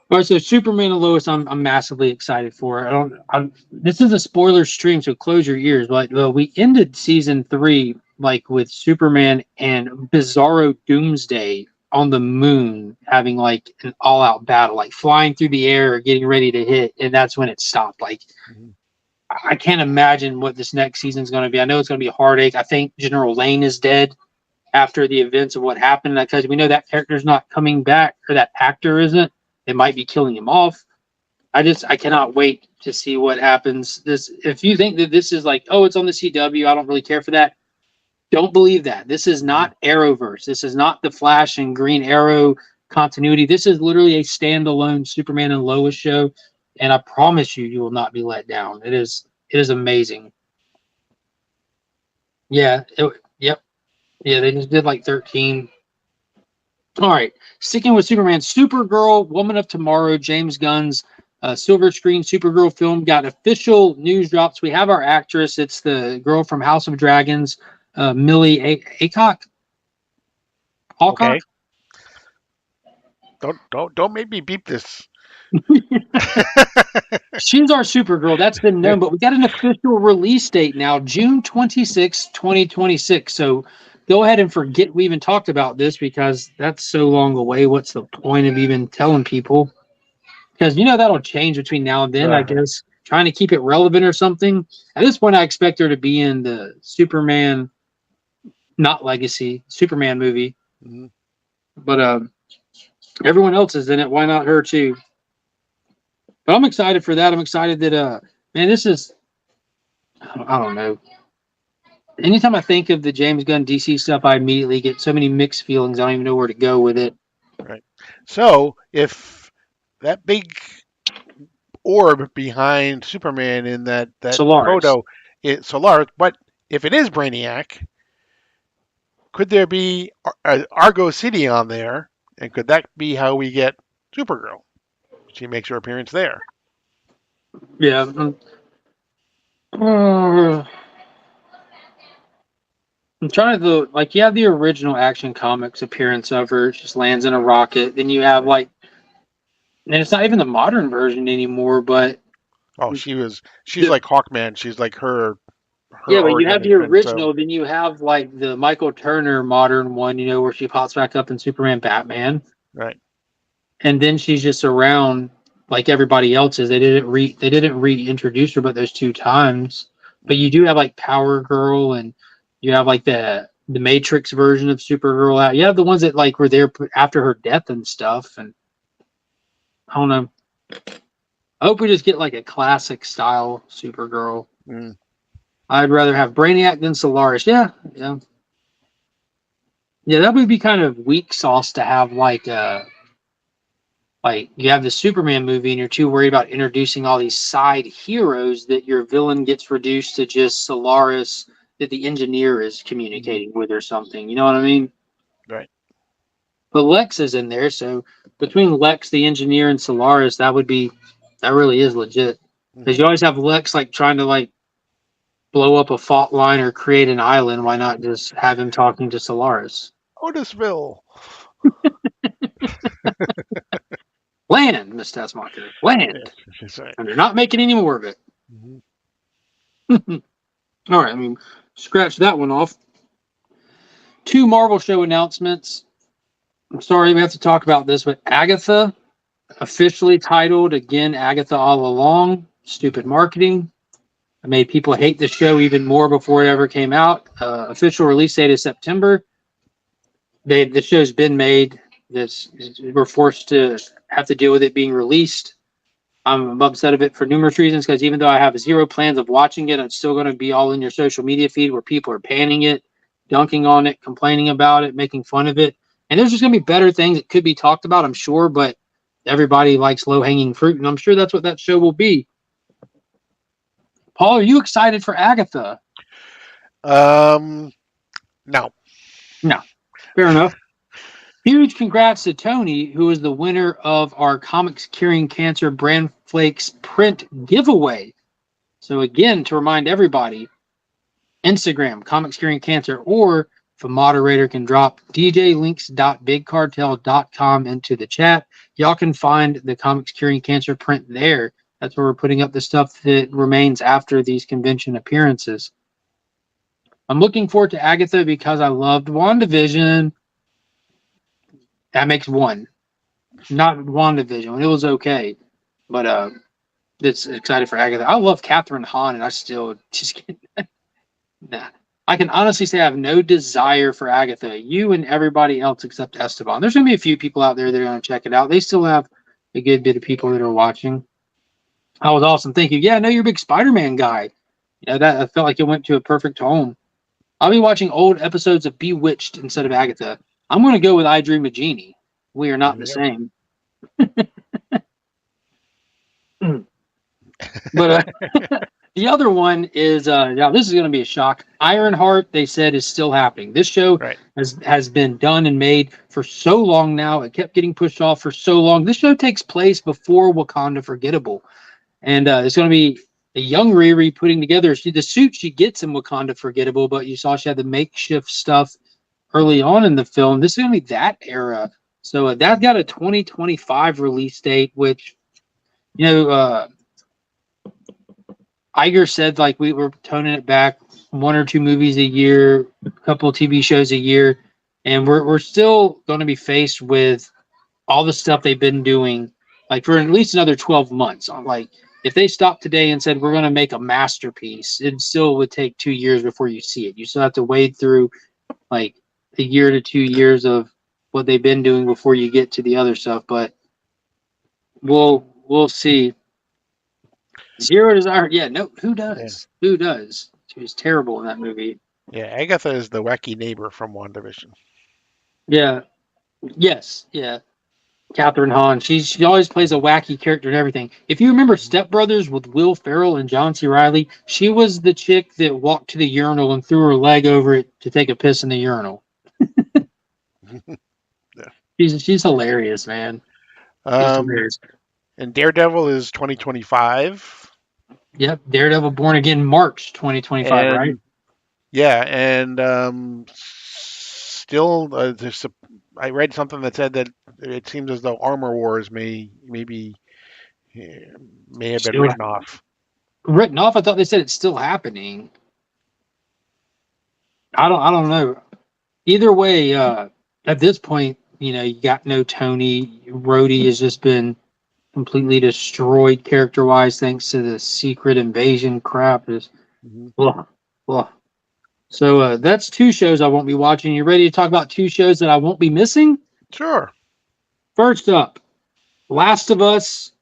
All right, so Superman and Lois, I'm massively excited for. This is a spoiler stream, so close your ears. But we ended season 3 like with Superman and Bizarro Doomsday on the moon having like an all-out battle, like flying through the air, getting ready to hit, and that's when it stopped. Like, I can't imagine what this next season is going to be. I know it's going to be a heartache. I think General Lane is dead after the events of what happened, because we know that character's not coming back, or that actor isn't. They might be killing him off. I cannot wait to see what happens. If you think that this is like, oh, it's on the CW, I don't really care for that. Don't believe that. This is not Arrowverse. This is not the Flash and Green Arrow continuity. This is literally a standalone Superman and Lois show, and I promise you will not be let down. It is amazing. Yeah. Yep. Yeah, they just did like 13. All right. Sticking with Superman, Supergirl, Woman of Tomorrow, James Gunn's silver screen Supergirl film got official news drops. We have our actress. It's the girl from House of Dragons, Millie Alcock. Okay. Don't make me beep this. She's our Supergirl. That's been known, but we got an official release date now, June 26, 2026. So go ahead and forget we even talked about this because that's so long away. What's the point of even telling people? Because that'll change between now and then. I Right. guess trying to keep it relevant or something. At this point, I expect her to be in the Superman, not Legacy, Superman movie. Mhm. But everyone else is in it. Why not her too? But I'm excited for that. I'm excited that man, this is I don't know. Anytime I think of the James Gunn DC stuff, I immediately get so many mixed feelings. I don't even know where to go with it. Right. So if that big orb behind Superman in that Solaris. photo is Solaris, but if it is Brainiac, could there be Argo City on there? And could that be how we get Supergirl? She makes her appearance there. Yeah. I'm trying to like you have the original Action Comics appearance of her. She just lands in a rocket. Then you have and it's not even the modern version anymore. But Oh, she's like Hawkman. She's like her. Yeah, but you have the origin, original. Then you have like the Michael Turner modern one. Where she pops back up in Superman, Batman. Right. And then she's just around like everybody else is. They didn't reintroduce her, but those 2 times. But you do have like Power Girl, and you have like the Matrix version of Supergirl out. You have the ones that like were there after her death and stuff. And I don't know. I hope we just get like a classic style Supergirl. Mm. I'd rather have Brainiac than Solaris. Yeah. Yeah, that would be kind of weak sauce to have like you have the Superman movie and you're too worried about introducing all these side heroes that your villain gets reduced to just Solaris that the engineer is communicating with or something. You know what I mean? Right. But Lex is in there, so between Lex, the engineer, and Solaris, that really is legit. Because you always have Lex like trying to like blow up a fault line or create an island. Why not just have him talking to Solaris? Otisville. Land, Miss Taskmaster. Land. Yes, right. And they're not making any more of it. Mm-hmm. All right, scratch that one off. 2 Marvel show announcements. I'm sorry we have to talk about this, but Agatha, officially titled again Agatha All Along. Stupid marketing. It made people hate the show even more before it ever came out. Official release date is September. The show's been made. We're forced to have to deal with it being released. I'm upset of it for numerous reasons because even though I have 0 plans of watching it, it's still going to be all in your social media feed where people are panning it, dunking on it, complaining about it, making fun of it. And there's just going to be better things that could be talked about, I'm sure, but everybody likes low-hanging fruit, and I'm sure that's what that show will be. Paul, are you excited for Agatha? No. No. Fair enough. Huge congrats to Tony, who is the winner of our Comics Curing Cancer Brand Flakes print giveaway. So again, to remind everybody, Instagram, Comics Curing Cancer, or if a moderator can drop djlinks.bigcartel.com into the chat, y'all can find the Comics Curing Cancer print there. That's where we're putting up the stuff that remains after these convention appearances. I'm looking forward to Agatha because I loved WandaVision. That makes 1. Not WandaVision. It was okay. But it's excited for Agatha. I love Catherine Hahn, and I still just can't. Nah. I can honestly say I have no desire for Agatha. You and everybody else except Esteban. There's going to be a few people out there that are going to check it out. They still have a good bit of people that are watching. That was awesome. Thank you. Yeah, I know you're a big Spider-Man guy. That I felt like it went to a perfect home. I'll be watching old episodes of Bewitched instead of Agatha. I'm going to go with I Dream of Jeannie. We are not the same. But the other one is, now this is going to be a shock. Ironheart, they said, is still happening. This show has been done and made for so long now. It kept getting pushed off for so long. This show takes place before Wakanda Forgettable. And it's going to be a young Riri putting together the suit she gets in Wakanda Forgettable, but you saw she had the makeshift stuff early on in the film. This is going to be that era. So that got a 2025 release date, which, Iger said like we were toning it back 1 or 2 movies a year, a couple of TV shows a year, and we're still going to be faced with all the stuff they've been doing, like for at least another 12 months. Like if they stopped today and said we're going to make a masterpiece, it still would take 2 years before you see it. You still have to wade through like a year to 2 years of what they've been doing before you get to the other stuff. But we'll see. Zero Desire, yeah, no, who does? Yeah. Who does? She was terrible in that movie. Yeah, Agatha is the wacky neighbor from WandaVision. Yeah, yes, yeah. Catherine Hahn, she always plays a wacky character and everything. If you remember Step Brothers with Will Ferrell and John C. Reilly, she was the chick that walked to the urinal and threw her leg over it to take a piss in the urinal. Yeah. She's hilarious, man. She's hilarious. And Daredevil is 2025. Yep, Daredevil Born Again, March 2025, right? Yeah, and still, I read something that said that it seems as though Armor Wars may have been Still written off. Written off? I thought they said it's still happening. I don't know. Either way, at this point, you got no Tony. Rhodey has just been completely destroyed character-wise thanks to the Secret Invasion crap. So that's 2 shows I won't be watching. You ready to talk about 2 shows that I won't be missing? Sure. First up, Last of Us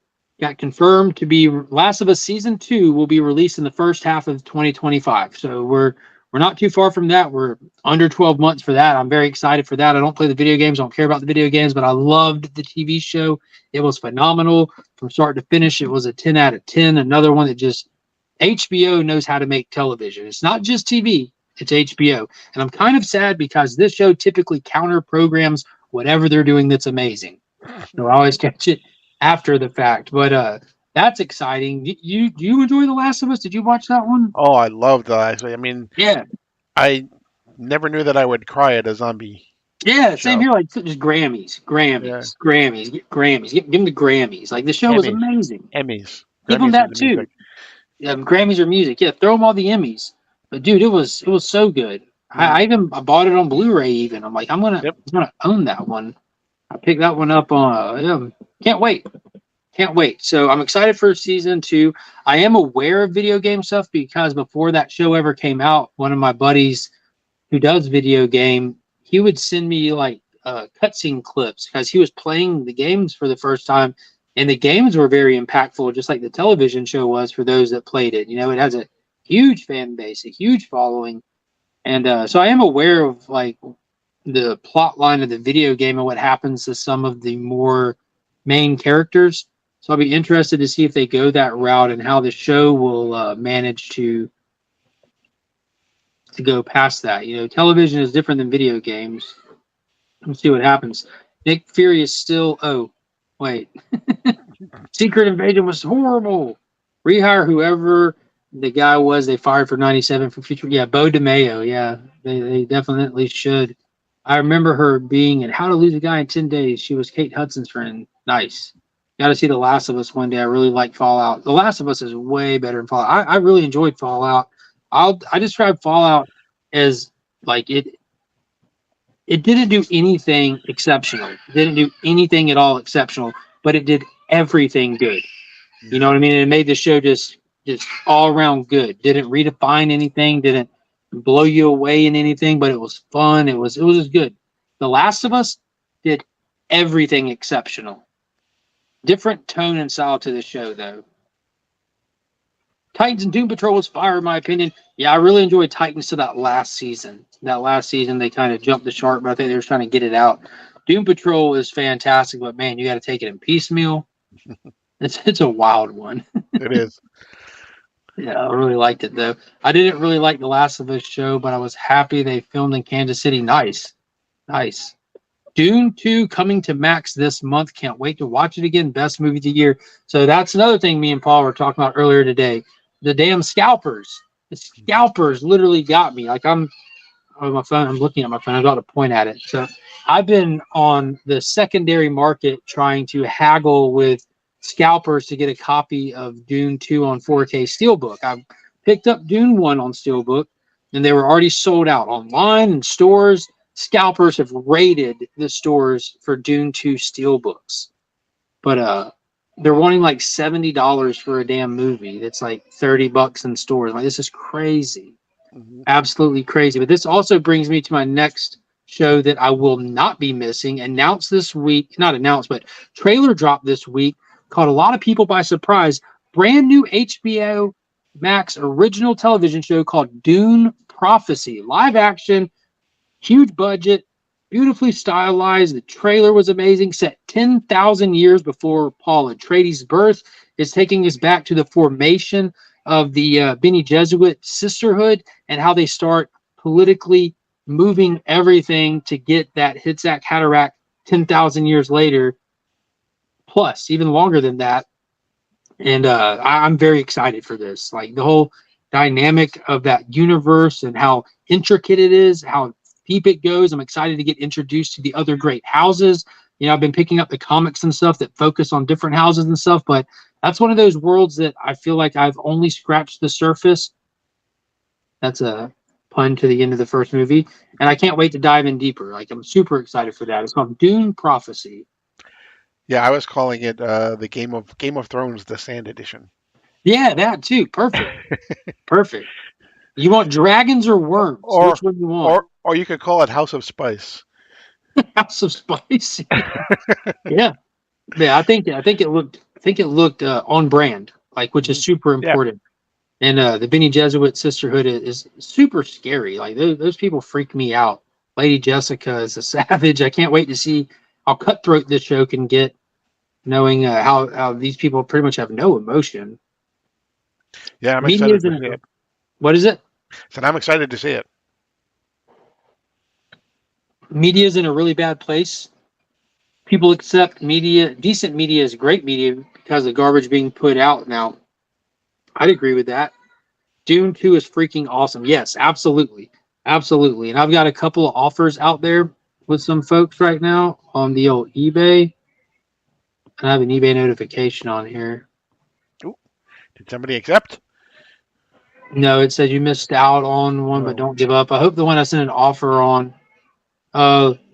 got confirmed to be Last of Us Season 2 will be released in the first half of 2025. So we're not too far from that. We're under 12 months for that. I'm very excited for that. I don't play the video games. I don't care about the video games, but I loved the TV show. It was phenomenal from start to finish. It was a 10 out of 10. Another one that just HBO knows how to make television. It's not just TV. It's HBO. And I'm kind of sad because this show typically counter programs whatever they're doing that's amazing. So I always catch it after the fact. But that's exciting. Do you enjoy The Last of Us? Did you watch that one? Oh, I love The Last of Us. I mean, yeah. I never knew that I would cry at a zombie. Yeah, same here. Like just Grammys. Give them the Grammys. Like the show was amazing. Emmys. Give them that too. Grammys or music. Yeah, throw them all the Emmys. But dude, it was so good. I bought it on Blu-ray. Even I'm like, I'm gonna own that one. I picked that one up on. Can't wait. So I'm excited for season 2. I am aware of video game stuff because before that show ever came out, one of my buddies who does video game, he would send me like cutscene clips because he was playing the games for the first time, and the games were very impactful, just like the television show was for those that played it. It has a huge fan base, a huge following, and so I am aware of like the plot line of the video game and what happens to some of the more main characters. So I'll be interested to see if they go that route and how the show will manage to go past that. Television is different than video games. Let's see what happens. Nick Fury is still. Oh, wait. Secret Invasion was horrible. Rehire whoever the guy was they fired for 97 for future. Yeah, Bo DeMayo. Yeah, they definitely should. I remember her being in How to Lose a Guy in 10 Days. She was Kate Hudson's friend. Nice. Got to see The Last of Us one day. I really like Fallout. The Last of Us is way better than Fallout. I really enjoyed Fallout. I describe Fallout as like it didn't do anything exceptional. It didn't do anything at all exceptional, but it did everything good. You know what I mean? It made the show just all around good. Didn't redefine anything, didn't blow you away in anything, but it was fun. It was just good. The Last of Us did everything exceptional. Different tone and style to the show, though. Titans and Doom Patrol was fire, in my opinion. Yeah, I really enjoyed Titans to that last season. That last season, they kind of jumped the shark, but I think they were trying to get it out. Doom Patrol is fantastic, but man, you got to take it in piecemeal. It's a wild one. It is. Yeah, I really liked it, though. I didn't really like the Last of Us show, but I was happy they filmed in Kansas City. Nice. Dune 2 coming to Max this month. Can't wait to watch it again. Best movie of the year. So that's another thing me and Paul were talking about earlier today. The damn scalpers. The scalpers literally got me. Like I'm on my phone. I'm looking at my phone. I got to point at it. So I've been on the secondary market trying to haggle with scalpers to get a copy of Dune 2 on 4K Steelbook. I picked up Dune 1 on Steelbook. and they were already sold out online and stores. Scalpers have raided the stores for Dune 2 steelbooks, but they're wanting like $70 for a damn movie that's like $30 in stores. Like, this is crazy. Mhm. Absolutely crazy. But this also brings me to my next show that I will not be missing. Announced this week, not announced, but trailer dropped this week. Caught a lot of people by surprise. Brand new HBO Max original television show called Dune Prophecy. Live action, huge budget, beautifully stylized. The trailer was amazing. Set 10,000 years before Paul Atreides' birth. Is taking us back to the formation of the Bene Gesserit sisterhood and how they start politically moving everything to get that Hitzak Haderach 10,000 years later, plus even longer than that. And I'm very excited for this. Like, the whole dynamic of that universe and how intricate it is, how deep it goes. I'm excited to get introduced to the other great houses. You know, I've been picking up the comics and stuff that focus on different houses and stuff, but that's one of those worlds that I feel like I've only scratched the surface. That's a pun to the end of the first movie, and I can't wait to dive in deeper. Like, I'm super excited for that. It's called Dune Prophecy. Yeah, I was calling it the Game of Thrones, the Sand Edition. Yeah, that too. Perfect. Perfect. You want dragons or worms? Or- Which one you want? Or you could call it House of Spice. House of Spice. Yeah. Yeah, I think it looked on brand, like, which is super important. And the Bene Gesserit sisterhood is super scary. Like, those people freak me out. Lady Jessica is a savage. I can't wait to see how cutthroat this show can get, knowing how these people pretty much have no emotion. Yeah, I'm Media excited is to see it. What is it? So I'm excited to see it. Media is in a really bad place. People accept media, decent media is great media because of garbage being put out now. I'd agree with that. Dune 2 is freaking awesome. Yes, absolutely. Absolutely. And I've got a couple of offers out there with some folks right now on the old eBay. I have an eBay notification on here. Did somebody accept? No, it said you missed out on one, but Oh. don't give up. I hope the one I sent an offer on.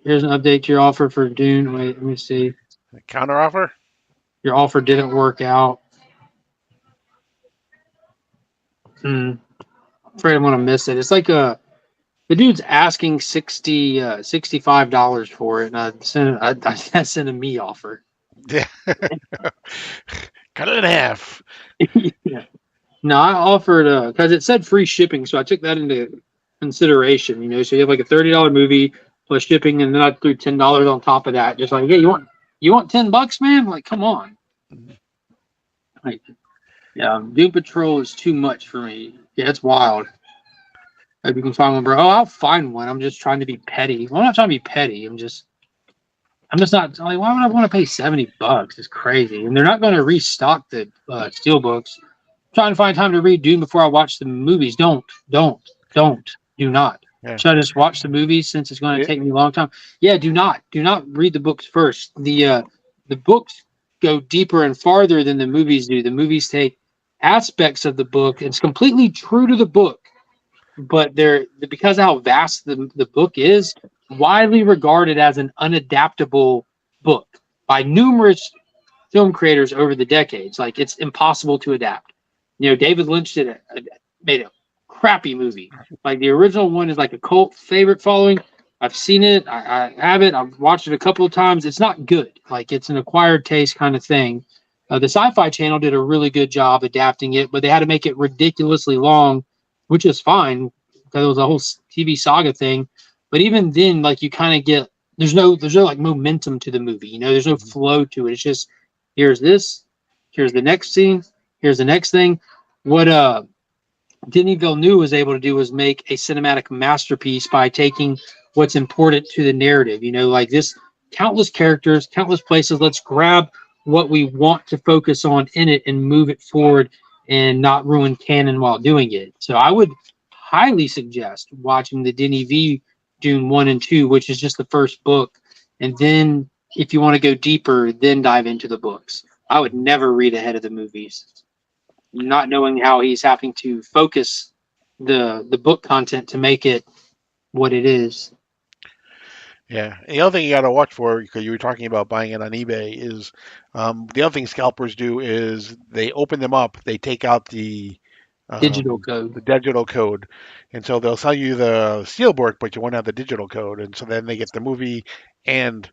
Here's an update to your offer for Dune. Wait, let me see. A counter offer? Your offer didn't work out. I'm afraid I'm gonna miss it. It's like the dude's asking $65 for it, and I sent a me offer. Yeah. Cut it in half. Yeah. No, I offered because it said free shipping, so I took that into consideration. You know, so you have like a $30 movie plus shipping, and then I threw $10 on top of that. Just like, yeah, you want $10, man? Like, come on. Like, yeah, Doom Patrol is too much for me. Yeah, it's wild. If you can find one, bro. Oh, I'll find one. I'm just trying to be petty. Well, I'm not trying to be petty. I'm just not like, why would I want to pay $70? It's crazy. And they're not going to restock the steelbooks. I'm trying to find time to read Dune before I watch the movies. Do not. Yeah. Should I just watch the movies since it's going to take me a long time? Yeah, do not read the books first. The books go deeper and farther than the movies do. The movies take aspects of the book. It's completely true to the book, but they're because of how vast the book is, widely regarded as an unadaptable book by numerous film creators over the decades. Like, it's impossible to adapt. You know, David Lynch made a crappy movie. Like, the original one is like a cult favorite following. I've seen it. I have it. I've watched it a couple of times. It's not good. Like, it's an acquired taste kind of thing. The Sci-Fi Channel did a really good job adapting it, but they had to make it ridiculously long, which is fine because it was a whole TV saga thing. But even then, like, you kind of get there's no like momentum to the movie. You know, there's no flow to it. It's just here's this, here's the next scene, here's the next thing. What Denis Villeneuve was able to do was make a cinematic masterpiece by taking what's important to the narrative. You know, like this, countless characters, countless places. Let's grab what we want to focus on in it and move it forward and not ruin canon while doing it. So I would highly suggest watching the Denis V Dune 1 and 2, which is just the first book. And then if you want to go deeper, then dive into the books. I would never read ahead of the movies, not knowing how he's having to focus the book content to make it what it is. Yeah. And the other thing you got to watch for, because you were talking about buying it on eBay, is the other thing scalpers do is they open them up, they take out Digital code. the digital code, and so they'll sell you the steelbook, but you won't have the digital code, and so then they get the movie and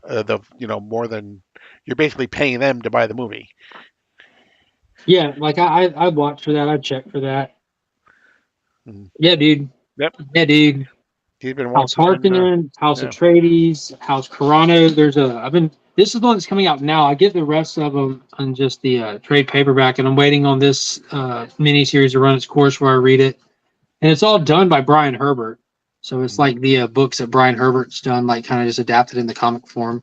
more than you're basically paying them to buy the movie. Yeah, like I'd watch for that. I'd check for that. Mhm. Yeah, dude. Yep. Yeah, dude. He's been House watching. Harkonnen, House yeah. Atreides, House Carano. This is the one that's coming out now. I get the rest of them on just the trade paperback, and I'm waiting on this miniseries to run its course where I read it. And it's all done by Brian Herbert. So it's like the books that Brian Herbert's done, like kind of just adapted in the comic form.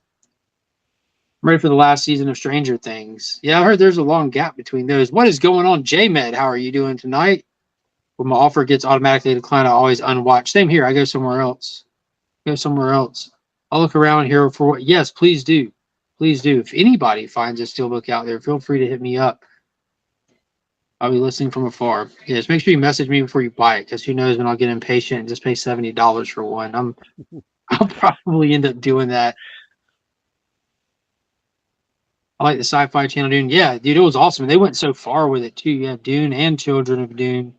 I'm ready for the last season of Stranger Things. Yeah, I heard there's a long gap between those. What is going on, J-Med? How are you doing tonight? When my offer gets automatically declined, I always unwatch. Same here. I go somewhere else. I'll look around here for what. Yes, please do. Please do. If anybody finds a steelbook out there, feel free to hit me up. I'll be listening from afar. Yes, make sure you message me before you buy it, because who knows when I'll get impatient and just pay $70 for one. I'll probably end up doing that. I like the Sci-Fi Channel Dune. Yeah, dude, it was awesome. They went so far with it too. Yeah, Dune and Children of Dune.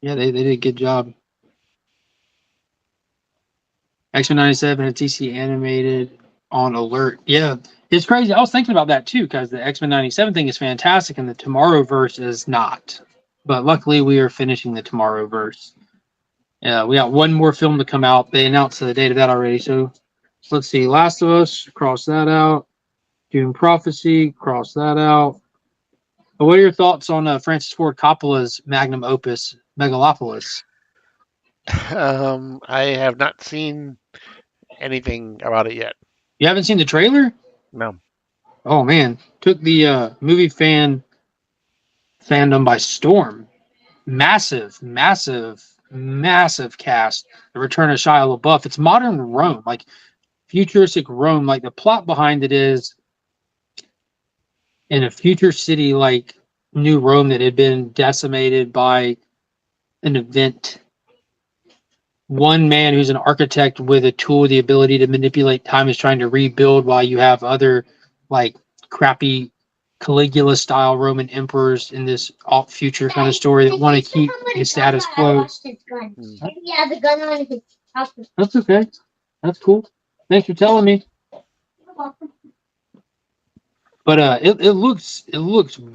Yeah, they did a good job. X-Men 97 and TC animated on alert. Yeah, it's crazy. I was thinking about that too, because the X-Men 97 thing is fantastic and the Tomorrowverse is not. But luckily, we are finishing the Tomorrowverse. Yeah, we got one more film to come out. They announced the date of that already. So let's see. Last of Us, cross that out. Dune Prophecy, cross that out. But what are your thoughts on Francis Ford Coppola's magnum opus, Megalopolis? I have not seen anything about it yet. You haven't seen the trailer? No. Oh man, took the movie fandom by storm. Massive cast. The return of Shia LaBeouf. It's modern Rome, like futuristic Rome. Like the plot behind it is in a future city like New Rome that had been decimated by an event. One man who's an architect with a tool, the ability to manipulate time, is trying to rebuild, while you have other like crappy Caligula style Roman emperors in this alt future kind of story that want to keep the status quo. Yeah, the gun on his house. That's okay. That's cool. Thanks for telling me. But it looks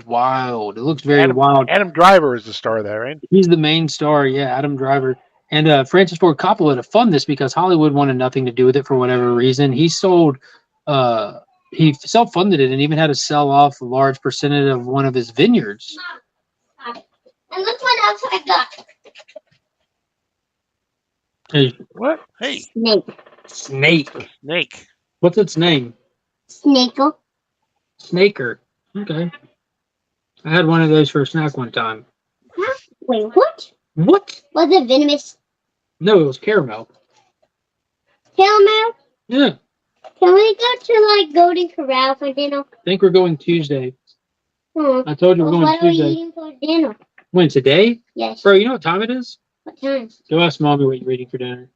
wild. It looks very wild. Adam Driver is the star there, right? He's the main star, yeah, Adam Driver. And Francis Ford Coppola to fund this because Hollywood wanted nothing to do with it for whatever reason. He self-funded it and even had to sell off a large percentage of one of his vineyards. And look what else I got. Hey, What? Hey, snake. snake. What's its name? Snakel. Snaker. Okay. I had one of those for a snack one time. Huh? Wait, what? What? Was it venomous? No, it was caramel. Caramel? Yeah. Can we go to like Golden Corral for dinner? I think we're going Tuesday. Hmm. I told you we're Well, going what are we Tuesday. eating for dinner? When, today? Yes. Bro, you know what time it is? What time? Go ask Mommy what you're eating for dinner.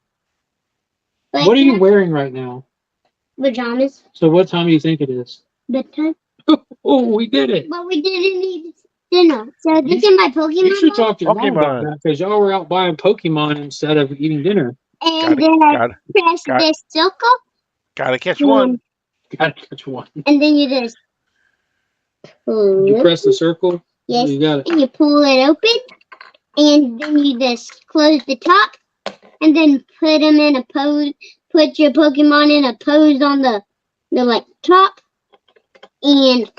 Like, What are you wearing right now? pajamas. So what time do you think it is? Bedtime. Oh, we did it. But we didn't eat dinner. So this is my Pokemon. You should box. talk to your mom about Pokemon. that because y'all were out buying Pokemon instead of eating dinner. And then I Got press got- this circle. Gotta catch one. Gotta catch one. And then you just pull. You press the circle. Yes. You got it. And you pull it open. And then you just close the top. And then put them in a pose. Put your Pokemon in a pose on the like top. And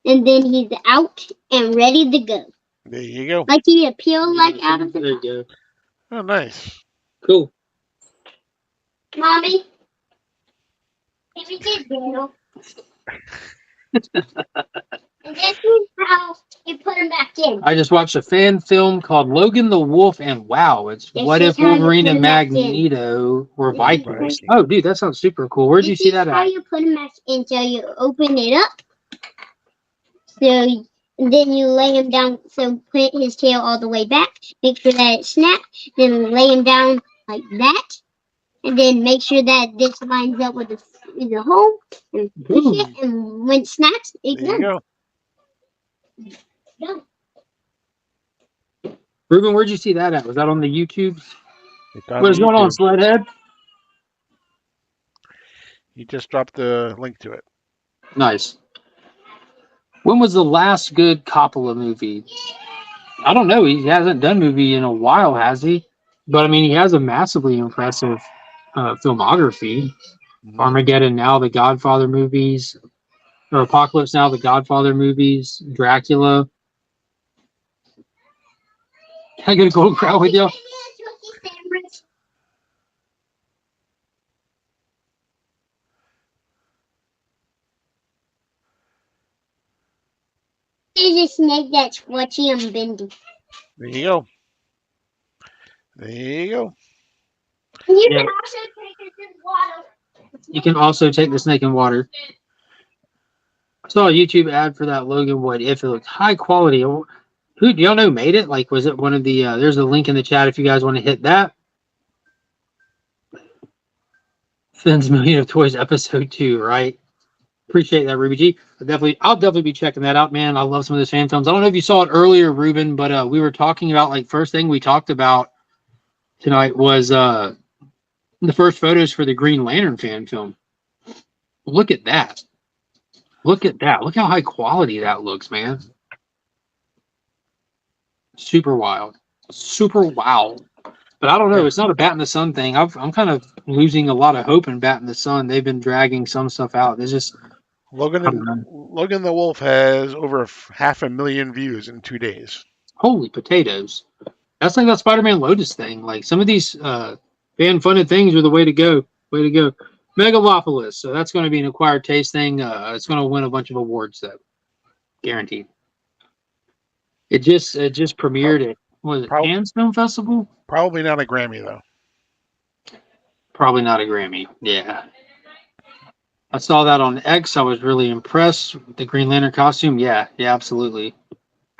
then he's out and ready to go. There you go. Like he appeal like out of the There top. you go. Oh, nice. Cool. Mommy. Can we get dinner? And this is how you put him back in. I just watched a fan film called Logan the Wolf, and wow, it's This what is if how you Wolverine put and him back in. Magneto were This is Vikings? how- Oh, dude, that sounds super cool. Where'd you see that How at? you put him back in? So you open it up. So And then you lay him down. So put his tail all the way back. Make sure that it snaps. Then lay him down like that. And then make sure that this lines up with the hole. And push it. And when it snaps, it's There you done. go. Done. Ruben, where'd you see that at? Was that on the YouTube? It's on What's going on, YouTube. Sledhead? You just dropped the link to it. Nice. When was the last good Coppola movie? I don't know. He hasn't done movie in a while, has he? But I mean, he has a massively impressive filmography. Mhm. Armageddon Now, the Godfather movies, or Apocalypse Now, the Godfather movies, Dracula. Can I get a gold crown with you? There's a snake that's watching him bending. There you go. There you go. And you Yeah. can also take it in water. You can also take the snake in water. I saw a YouTube ad for that Logan Wood. If it looked high quality, who do y'all know made it? Like, was it one of the? There's a link in the chat if you guys want to hit that. Finn's Million of Toys episode 2, right? Appreciate that, Ruby G. I'll definitely be checking that out, man. I love some of those fan films. I don't know if you saw it earlier, Ruben, but we were talking about, like, first thing we talked about tonight was the first photos for the Green Lantern fan film. Look at that. Look at that. Look how high quality that looks, man. Super wild. Super wild. But I don't know. It's not a Bat in the Sun thing. I'm kind of losing a lot of hope in Bat in the Sun. They've been dragging some stuff out. It's just Logan the Wolf has over 500,000 views in 2 days. holy potatoes. That's like that Spider-Man Lotus thing. Like some of these fan-funded things are the way to go. Way to go. Megalopolis. So that's going to be an acquired taste thing. It's going to win a bunch of awards, though. Guaranteed. It just premiered at, what was it, Cannes Film Festival? Probably not a Grammy, though. Probably not a Grammy. Yeah. I saw that on X. I was really impressed with the Green Lantern costume. Yeah, absolutely.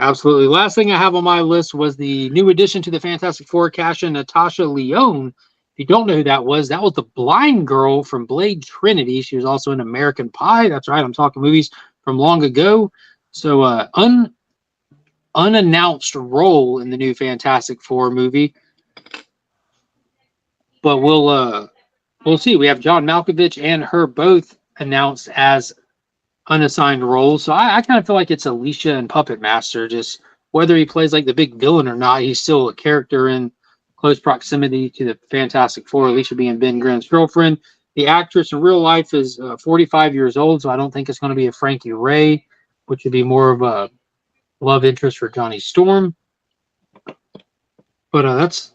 Absolutely. Last thing I have on my list was the new addition to the Fantastic Four, Cassia Natasha Lyonne. If you don't know who that was the blind girl from Blade Trinity. She was also in American Pie. That's right. I'm talking movies from long ago. So unannounced role in the new Fantastic Four movie. But we'll see. We have John Malkovich and her both announced as unassigned roles. So I kind of feel like it's Alicia and Puppet Master. Just whether he plays like the big villain or not, he's still a character in close proximity to the Fantastic Four, Alicia being Ben Grimm's girlfriend. The actress in real life is 45 years old, so I don't think it's going to be a Frankie Ray, which would be more of a love interest for Johnny Storm. But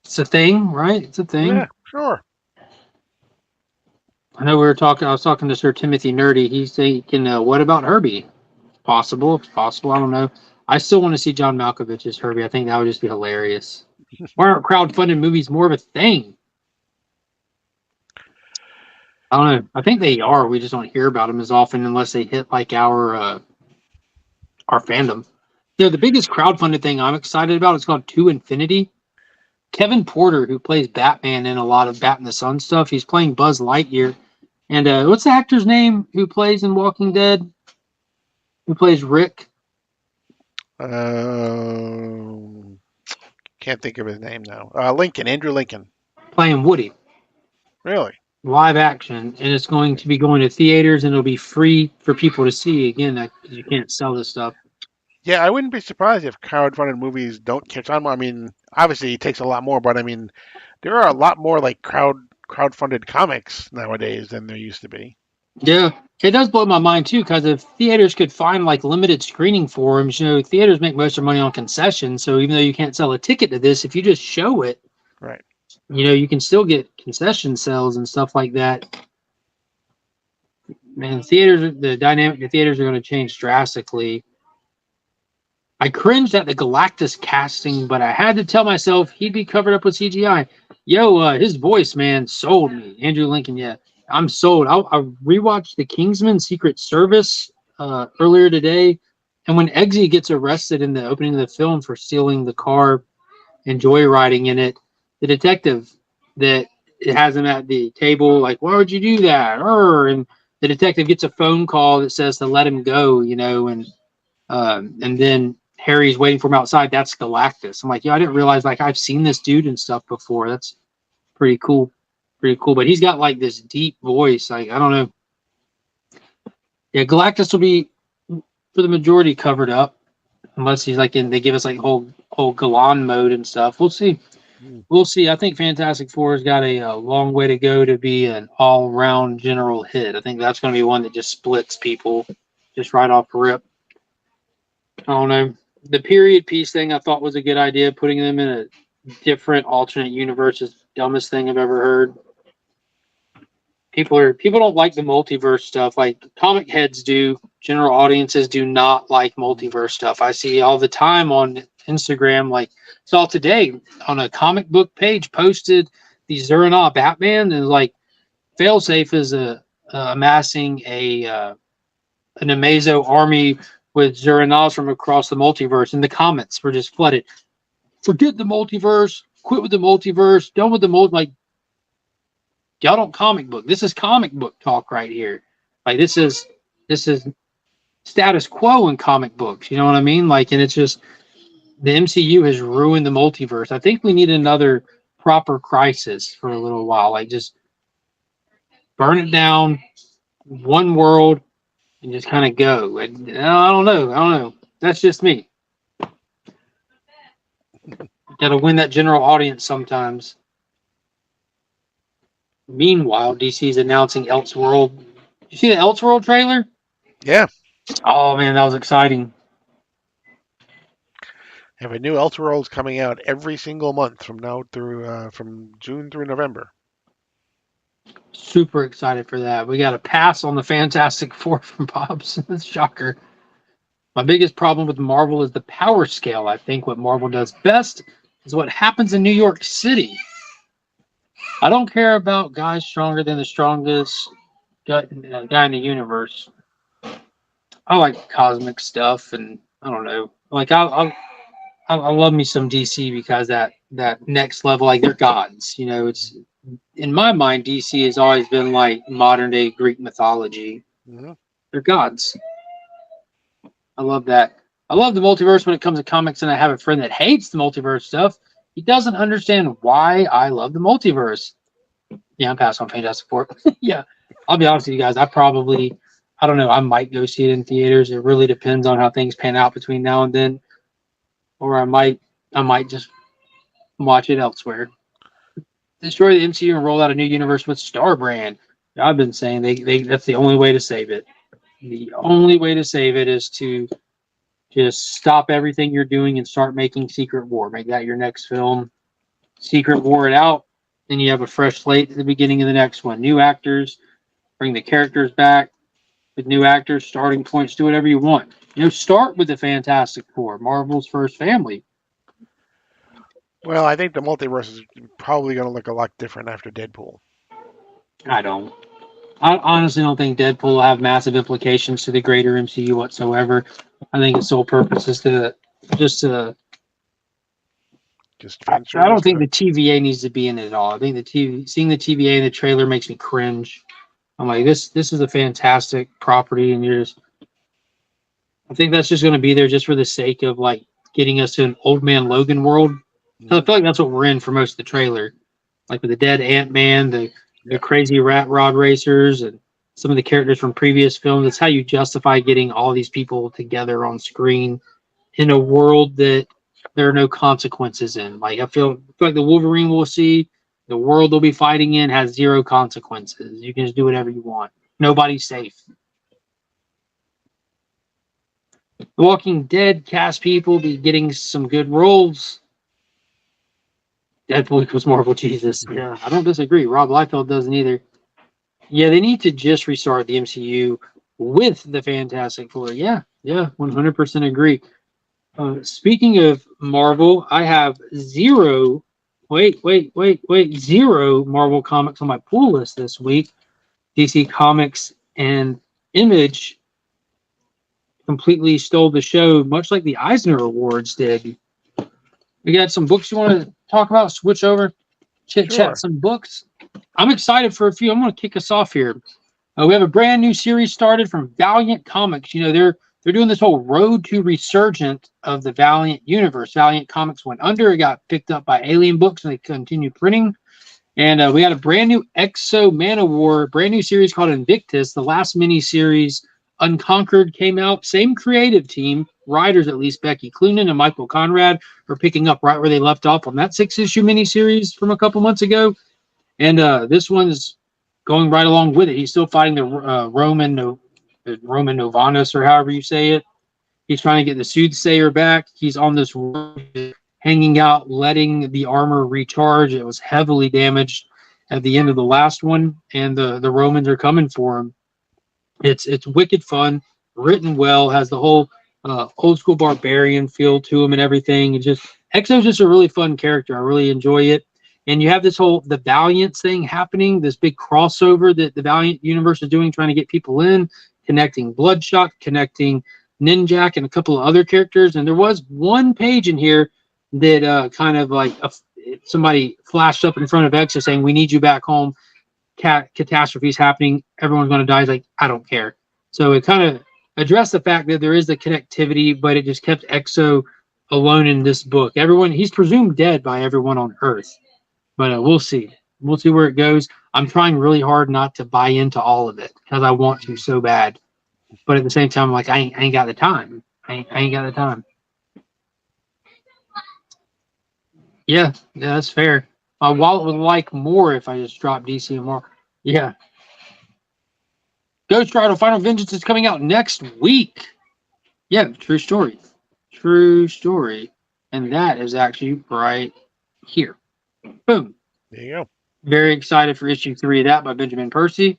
it's a thing, right? It's a thing. Yeah, sure. I know I was talking to Sir Timothy Nerdy. He's thinking, what about Herbie? Possible. It's possible. I don't know. I still want to see John Malkovich as Herbie. I think that would just be hilarious. Why aren't crowdfunded movies more of a thing? I don't know. I think they are. We just don't hear about them as often unless they hit like our fandom. You know, the biggest crowdfunded thing I'm excited about is called To Infinity. Kevin Porter, who plays Batman in a lot of Bat in the Sun stuff, he's playing Buzz Lightyear. And what's the actor's name who plays in Walking Dead? Who plays Rick? Can't think of his name now. Andrew Lincoln. Playing Woody. Really? Live action. And it's going to be going to theaters and it'll be free for people to see. Again, because you can't sell this stuff. Yeah, I wouldn't be surprised if crowdfunded movies don't catch on. I mean, obviously it takes a lot more, but I mean, there are a lot more like crowdfunded comics nowadays than there used to be. Yeah, it does blow my mind too, because if theaters could find like limited screening forums, you know, theaters make most of their money on concessions. So even though you can't sell a ticket to this, if you just show it, right, you know, you can still get concession sales and stuff like that. Man, the dynamic of theaters are going to change drastically. I cringed at the Galactus casting, but I had to tell myself he'd be covered up with CGI. Yo, his voice, man, sold me. Andrew Lincoln, yeah. I'm sold. I rewatched the Kingsman Secret Service earlier today, and when Eggsy gets arrested in the opening of the film for stealing the car and joyriding in it, the detective that it has him at the table, like, why would you do that? And the detective gets a phone call that says to let him go, and then Harry's waiting for him outside. That's Galactus. I'm like, yeah, I didn't realize, like, I've seen this dude and stuff before. That's pretty cool. But he's got like this deep voice. Like, I don't know. Yeah, Galactus will be for the majority covered up, unless he's like they give us like whole Galan mode and stuff. We'll see. We'll see. I think Fantastic Four has got a long way to go to be an all-round general hit. I think that's going to be one that just splits people just right off the rip. I don't know. The period piece thing I thought was a good idea. Putting them in a different alternate universe is the dumbest thing I've ever heard. People don't like the multiverse stuff. Like, comic heads do. General audiences do not like multiverse stuff. I see all the time on Instagram. Like, saw today on a comic book page posted the Zur-En-Arrh Batman, and like Failsafe is amassing an Amazo army with Zur-En-Arrhs from across the multiverse, and the comments were just flooded. Forget the multiverse. Quit with the multiverse. Done with the like. Y'all don't comic book. This is comic book talk right here. Like, this is status quo in comic books. You know what I mean? Like, and it's just the MCU has ruined the multiverse. I think we need another proper crisis for a little while. Like, just burn it down, one world, and just kind of go. I don't know. That's just me. Got to win that general audience sometimes. Meanwhile, DC is announcing Elseworld. You see the Elseworld trailer? Yeah. Oh man, that was exciting. Have a new Elseworlds coming out every single month from now through from June through November. Super excited for that. We got a pass on the Fantastic Four from Bob's. That's shocker. My biggest problem with Marvel is the power scale. I think what Marvel does best is what happens in New York City. I don't care about guys stronger than the strongest guy in the universe. I like cosmic stuff, and I don't know. Like, I love me some DC because that next level, like, they're gods. It's in my mind, DC has always been like modern day Greek mythology. Mm-hmm. They're gods. I love that. I love the multiverse when it comes to comics, and I have a friend that hates the multiverse stuff. He doesn't understand why I love the multiverse. Yeah, I'm passing on Fantastic Four. Yeah, I'll be honest with you guys. I don't know. I might go see it in theaters. It really depends on how things pan out between now and then, or I might just watch it elsewhere. Destroy the MCU and roll out a new universe with Star Brand. I've been saying that's the only way to save it. The only way to save it is to just stop everything you're doing and start making Secret War. Make that your next film. Secret War it out. Then you have a fresh slate at the beginning of the next one. New actors, bring the characters back with new actors, starting points, do whatever you want. Start with the Fantastic Four, Marvel's first family. Well, I think the multiverse is probably going to look a lot different after Deadpool. I honestly don't think Deadpool will have massive implications to the greater MCU whatsoever. I think its sole purpose is to I don't think the TVA needs to be in it at all. I think seeing the TVA in the trailer makes me cringe. I'm like, this is a fantastic property, and I think that's just going to be there just for the sake of like getting us to an Old Man Logan world. Mm-hmm. I feel like that's what we're in for most of the trailer, like with the dead Ant-Man, the crazy rat rod racers, and some of the characters from previous films. It's how you justify getting all these people together on screen in a world that there are no consequences in. Like, I feel like the Wolverine we'll see, the world they'll be fighting in has zero consequences. You can just do whatever you want. Nobody's safe. The Walking Dead cast people be getting some good roles. Deadpool equals Marvel Jesus. Yeah, I don't disagree. Rob Liefeld doesn't either. Yeah, they need to just restart the MCU with the Fantastic Four. Yeah, 100% agree. Speaking of Marvel, I have zero Marvel comics on my pull list this week. DC Comics and Image completely stole the show, much like the Eisner Awards did. We got some books you want to talk about? Switch over, chit Sure. chat some books. I'm excited for a few. I'm going to kick us off here. We have a brand new series started from Valiant Comics. You know, they're doing this whole road to resurgent of the Valiant universe. Valiant Comics went under. It got picked up by Alien Books, and they continued printing. And we got a brand new Exo Manowar, brand new series called Invictus. The last mini series, Unconquered, came out. Same creative team, writers at least, Becky Cloonan and Michael Conrad, are picking up right where they left off on that 6-issue mini series from a couple months ago. And this one's going right along with it. He's still fighting the Roman Novanus, or however you say it. He's trying to get the soothsayer back. He's on this road, hanging out, letting the armor recharge. It was heavily damaged at the end of the last one, and the Romans are coming for him. It's wicked fun, written well, has the whole old school barbarian feel to him and everything. It just Exo's just a really fun character. I really enjoy it. And you have this whole the Valiant thing happening, this big crossover that the Valiant universe is doing, trying to get people in, connecting Bloodshot, connecting Ninjak, and a couple of other characters. And there was one page in here that kind of like somebody flashed up in front of Exo saying, "We need you back home. Catastrophe's happening. Everyone's going to die." He's like, "I don't care." So it kind of addressed the fact that there is the connectivity, but it just kept Exo alone in this book. He's presumed dead by everyone on Earth. But we'll see. We'll see where it goes. I'm trying really hard not to buy into all of it because I want to so bad. But at the same time, I'm like, I ain't got the time. I ain't got the time. Yeah, that's fair. My wallet would like more if I just dropped DC and more. Yeah. Ghost Rider Final Vengeance is coming out next week. Yeah, true story. True story. And that is actually right here. Boom. There you go. Very excited for issue 3 of that by Benjamin Percy.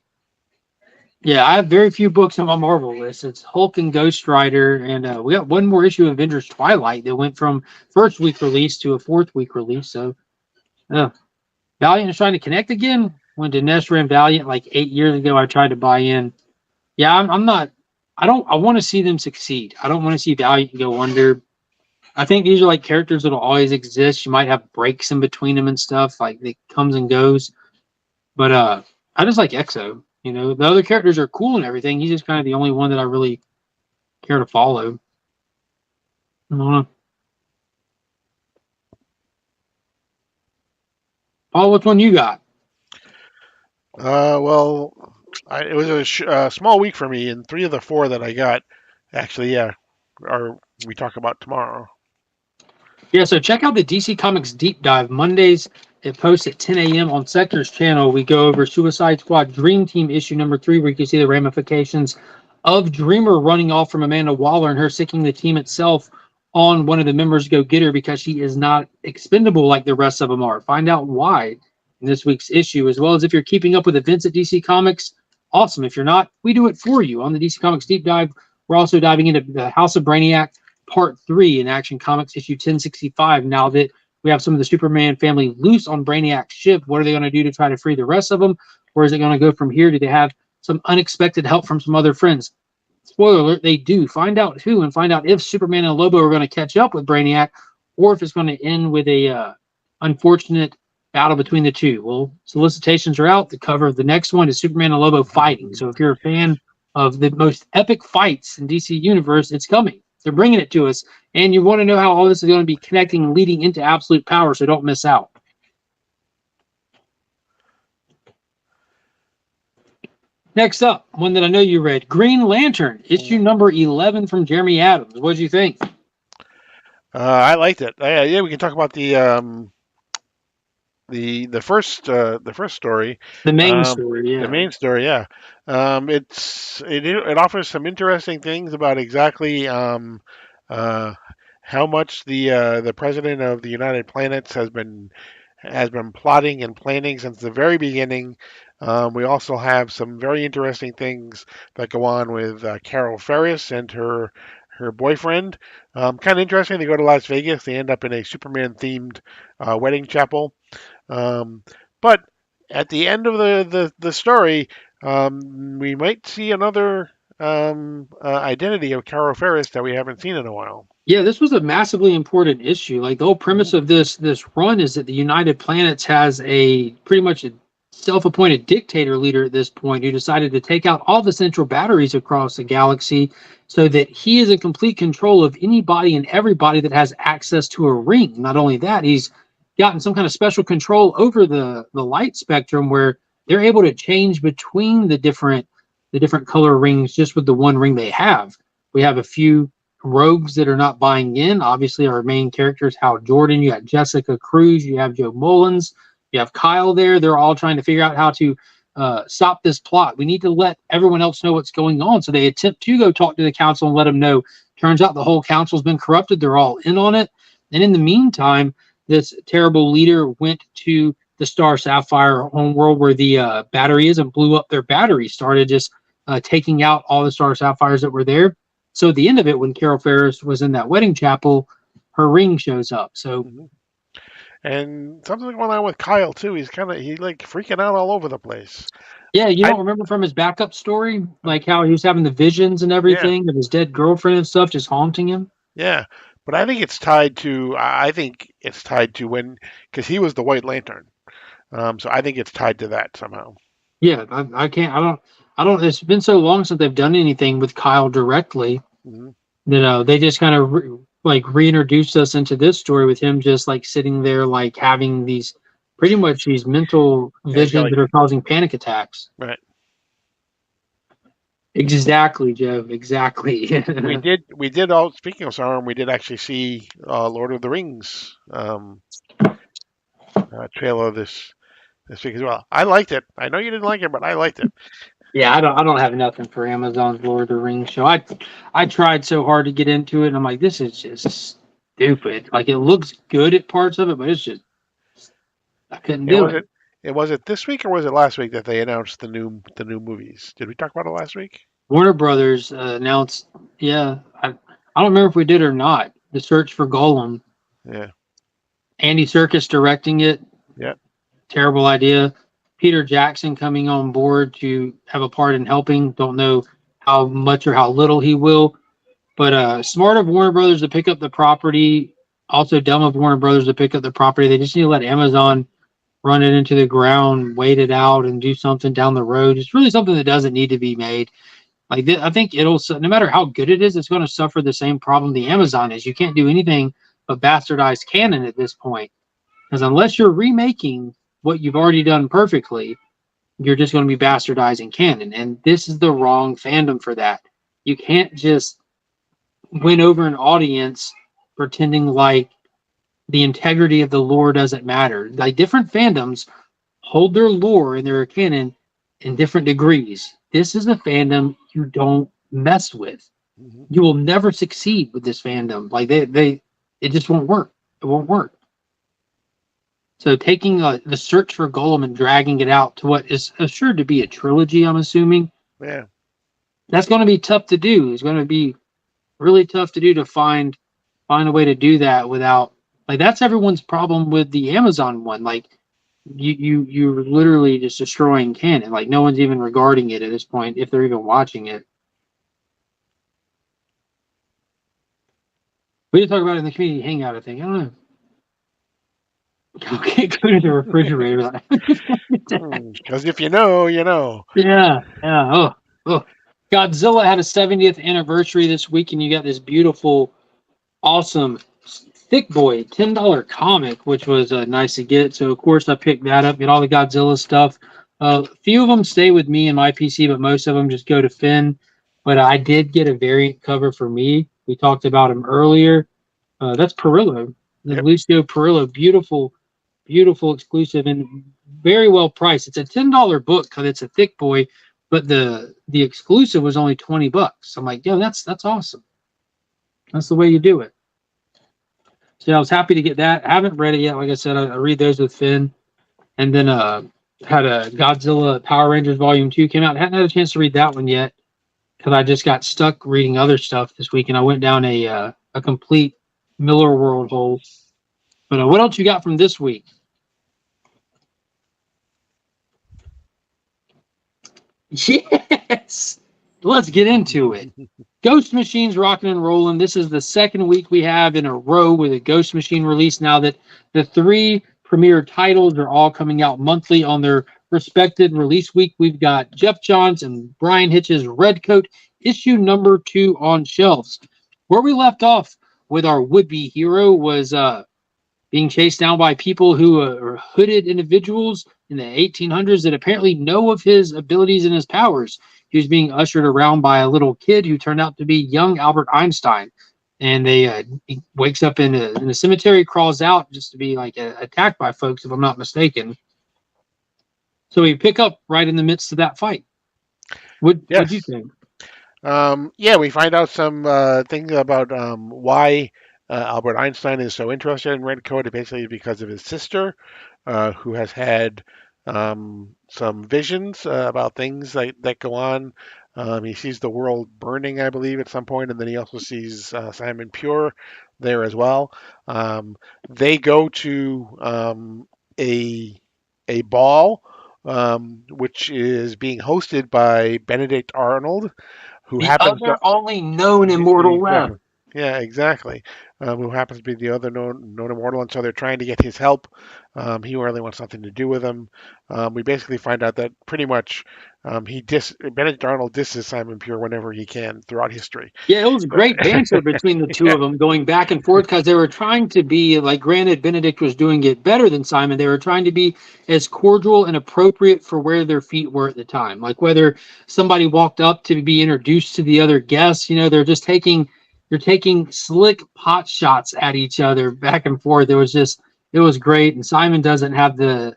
Yeah, I have very few books on my Marvel list. It's Hulk and Ghost Rider, and we got one more issue of Avengers Twilight that went from first week release to a 4th week release. So, Valiant is trying to connect again. When Dinesh ran Valiant like 8 years ago, I tried to buy in. Yeah, I'm not. I want to see them succeed. I don't want to see Valiant go under. I think these are like characters that'll always exist. You might have breaks in between them and stuff, like it comes and goes. But I just like Exo. You know, the other characters are cool and everything. He's just kind of the only one that I really care to follow. I don't know. Paul, which one you got? Well, it was a small week for me, and 3 of the 4 that I got, actually, we talk about tomorrow. Yeah, so check out the DC Comics Deep Dive. Mondays, it posts at 10 a.m. on Sector's channel. We go over Suicide Squad Dream Team issue number 3, where you can see the ramifications of Dreamer running off from Amanda Waller and her sicking the team itself on one of the members to go get her because she is not expendable like the rest of them are. Find out why in this week's issue, as well as if you're keeping up with events at DC Comics. Awesome. If you're not, we do it for you on the DC Comics Deep Dive. We're also diving into the House of Brainiac Part 3 in Action Comics issue 1065. Now that we have some of the Superman family loose on Brainiac's ship, what are they going to do to try to free the rest of them? Where is it going to go from here? Do they have some unexpected help from some other friends? Spoiler alert, they do. Find out who and find out if Superman and Lobo are going to catch up with Brainiac or if it's going to end with a unfortunate battle between the two. Well, solicitations are out. The cover of the next one is Superman and Lobo fighting. So if you're a fan of the most epic fights in DC Universe, it's coming. They're bringing it to us, and you want to know how all this is going to be connecting and leading into absolute power, so don't miss out. Next up, one that I know you read, Green Lantern, issue number 11 from Jeremy Adams. What did you think? I liked it. Yeah, we can talk about the first story. The main story, yeah. The main story, yeah. It offers some interesting things about exactly how much the president of the United Planets has been plotting and planning since the very beginning. We also have some very interesting things that go on with Carol Ferris and her boyfriend. Kind of interesting. They go to Las Vegas. They end up in a Superman-themed wedding chapel. But at the end of the story, we might see another identity of Carol Ferris that we haven't seen in a while. Yeah, this was a massively important issue. Like the whole premise of this run is that the United Planets has a pretty much a self-appointed dictator leader at this point who decided to take out all the central batteries across the galaxy so that he is in complete control of anybody and everybody that has access to a ring. Not only that, he's gotten some kind of special control over the light spectrum where they're able to change between the different color rings just with the one ring they have. We have a few rogues that are not buying in. Obviously, our main characters, Hal Jordan, you got Jessica Cruz, you have Joe Mullins, you have Kyle there. They're all trying to figure out how to stop this plot. We need to let everyone else know what's going on. So they attempt to go talk to the council and let them know. Turns out the whole council's been corrupted. They're all in on it. And in the meantime, this terrible leader went to the Star Sapphire homeworld where the battery is and blew up their battery, started just taking out all the Star Sapphires that were there. So at the end of it, when Carol Ferris was in that wedding chapel, her ring shows up. So And something going on with Kyle too. He's like freaking out all over the place. yeah, you don't remember from his backup story, like how he was having the visions and everything of his dead girlfriend and stuff just haunting him? Yeah, but I think it's tied to. I think it's tied to because he was the White Lantern. So I think it's tied to that somehow. Yeah, I can't. I don't. It's been so long since they've done anything with Kyle directly that they just kind of reintroduced us into this story with him just like sitting there, like having these pretty much these mental visions that are causing panic attacks. Right. Exactly, Joe. Exactly. we did all. Speaking of Sauron, we did actually see Lord of the Rings trailer this week as well. I liked it. I know you didn't like it, but I liked it. Yeah, I don't have nothing for Amazon's Lord of the Rings show. I tried so hard to get into it, and I'm like, this is just stupid. Like it looks good at parts of it, but it's just I couldn't do it. Was it this week or was it last week that they announced the new movies? Did we talk about it last week? Warner Brothers announced. Yeah, I don't remember if we did or not. The Search for Gollum. Yeah. Andy Serkis directing it. Yeah. Terrible idea. Peter Jackson coming on board to have a part in helping. Don't know how much or how little he will. But smart of Warner Brothers to pick up the property. Also dumb of Warner Brothers to pick up the property. They just need to let Amazon run it into the ground, wait it out, and do something down the road. It's really something that doesn't need to be made. Like I think no matter how good it is, it's going to suffer the same problem the Amazon is. You can't do anything but bastardize canon at this point. Because unless you're remaking what you've already done perfectly, you're just going to be bastardizing canon. And this is the wrong fandom for that. You can't just win over an audience pretending like the integrity of the lore doesn't matter. Like different fandoms hold their lore and their canon in different degrees. This is a fandom you don't mess with. You will never succeed with this fandom. Like it just won't work. It won't work. So taking the Search for Gollum and dragging it out to what is assured to be a trilogy, I'm assuming. Yeah. That's going to be tough to do. It's going to be really tough to do to find a way to do that without that's everyone's problem with the Amazon one. Like you're literally just destroying canon. Like no one's even regarding it at this point if they're even watching it. We did talk about it in the community hangout, I think. I don't know. Okay, go to the refrigerator. Because if you know, you know. Yeah. Oh. Godzilla had a 70th anniversary this week, and you got this beautiful, awesome, thick boy $10 comic, which was nice to get. So of course I picked that up. Get all the Godzilla stuff. A few of them stay with me in my PC, but most of them just go to Finn. But I did get a variant cover for me. We talked about him earlier. That's Perillo, Lucio Perillo. Beautiful exclusive and very well priced. It's a $10 book because it's a thick boy, but the exclusive was only $20. I'm like, yo, that's awesome. That's the way you do it. So I was happy to get that. I haven't read it yet. Like I said, I read those with Finn. And then had a Godzilla Power Rangers Volume 2 came out. I hadn't had a chance to read that one yet because I just got stuck reading other stuff this week, and I went down a complete Miller World hole. But what else you got from this week? Yes. let's get into it. Ghost Machine's rocking and rolling. This is the second week we have in a row with a Ghost Machine release now that the 3 premier titles are all coming out monthly on their respected release week. We've got Jeff Johns and Brian Hitch's Red Coat issue number 2 on shelves. Where we left off with our would-be hero was being chased down by people who are hooded individuals in the 1800s that apparently know of his abilities and his powers. He was being ushered around by a little kid who turned out to be young Albert Einstein. And he wakes up in a cemetery, crawls out just to be like attacked by folks, if I'm not mistaken. So we pick up right in the midst of that fight. What do you think? We find out some things about why Albert Einstein is so interested in Red Coat. Basically, because of his sister, who has had some visions about things that go on. He sees the world burning, I believe, at some point, and then he also sees Simon Pure there as well. They go to a ball, which is being hosted by Benedict Arnold, who happens to only known immortal left. Yeah, exactly. Who happens to be the other known immortal, and so they're trying to get his help. He really wants nothing to do with him. We basically find out that pretty much Benedict Arnold disses Simon Pure whenever he can throughout history. Yeah, it was great banter between the two of them, going back and forth, because they were trying to be, like, granted, Benedict was doing it better than Simon. They were trying to be as cordial and appropriate for where their feet were at the time. Like, whether somebody walked up to be introduced to the other guests, they're just taking slick pot shots at each other back and forth. It was great. And Simon doesn't have the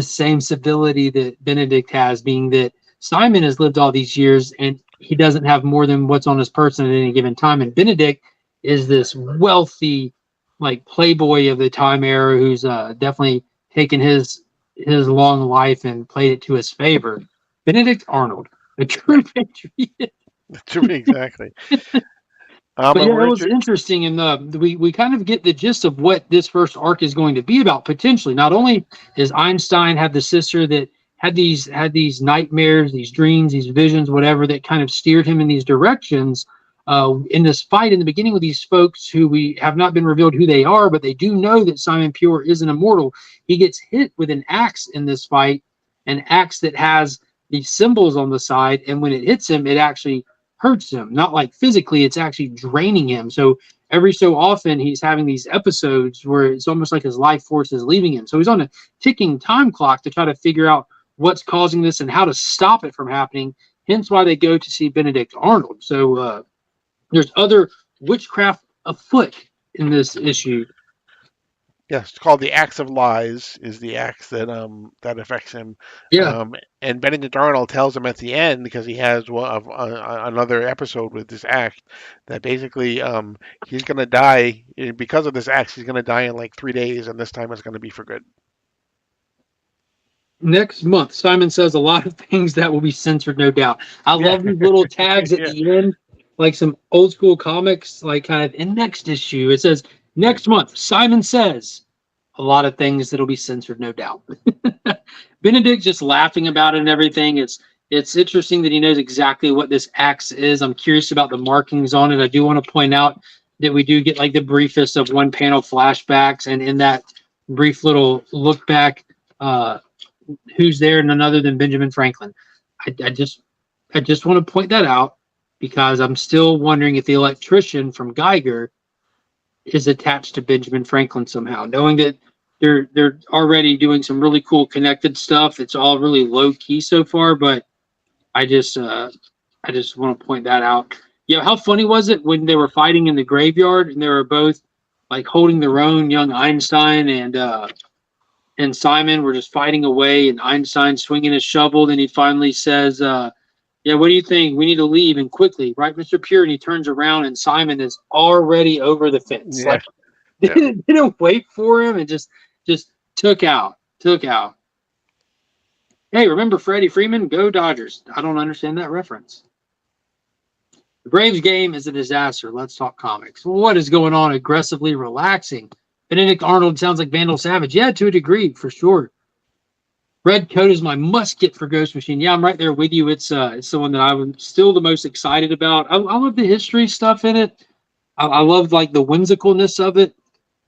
same civility that Benedict has, being that Simon has lived all these years and he doesn't have more than what's on his person at any given time. And Benedict is this wealthy, like, playboy of the time era who's definitely taken his long life and played it to his favor. Benedict Arnold, a true patriot. Exactly. But yeah, it was interesting, and we kind of get the gist of what this first arc is going to be about potentially. Not only does Einstein have the sister that had these nightmares, these dreams, these visions, whatever, that kind of steered him in these directions. In this fight in the beginning with these folks who we have not been revealed who they are, but they do know that Simon Pure is an immortal. He gets hit with an axe in this fight, an axe that has these symbols on the side, and when it hits him, it actually hurts him. Not like physically, it's actually draining him. So every so often he's having these episodes where it's almost like his life force is leaving him. So he's on a ticking time clock to try to figure out what's causing this and how to stop it from happening. Hence why they go to see Benedict Arnold. So there's other witchcraft afoot in this issue. Yes, it's called the Axe of Lies, is the axe that affects him. Yeah. And Benedict Arnold tells him at the end, because he has another episode with this axe, that basically he's going to die. Because of this axe, he's going to die in like 3 days, and this time it's going to be for good. Next month, Simon says a lot of things that will be censored, no doubt. I love these little tags at the end, like some old school comics, like kind of in next issue. It says, next month, Simon says a lot of things that'll be censored, no doubt. Benedict just laughing about it and everything. It's interesting that he knows exactly what this axe is. I'm curious about the markings on it. I do want to point out that we do get like the briefest of one panel flashbacks, and in that brief little look back, who's there, none other than Benjamin Franklin. I just want to point that out, because I'm still wondering if the electrician from Geiger is attached to Benjamin Franklin somehow, knowing that they're already doing some really cool connected stuff. It's all really low key so far, but I just want to point that out. Yeah, how funny was it when they were fighting in the graveyard and they were both like holding their own, young Einstein and Simon were just fighting away, and Einstein swinging his shovel. Then he finally says, yeah, what do you think? We need to leave, and quickly, right, Mr. Pure? And he turns around, and Simon is already over the fence. Yeah. Like, didn't wait for him, and just took out. Hey, remember Freddie Freeman? Go Dodgers. I don't understand that reference. The Braves game is a disaster. Let's talk comics. What is going on? Aggressively relaxing. Benedict Arnold sounds like Vandal Savage. Yeah, to a degree, for sure. Red Coat is my must get for Ghost Machine. Yeah, I'm right there with you. It's the one that I'm still the most excited about. I love the history stuff in it. I love like the whimsicalness of it.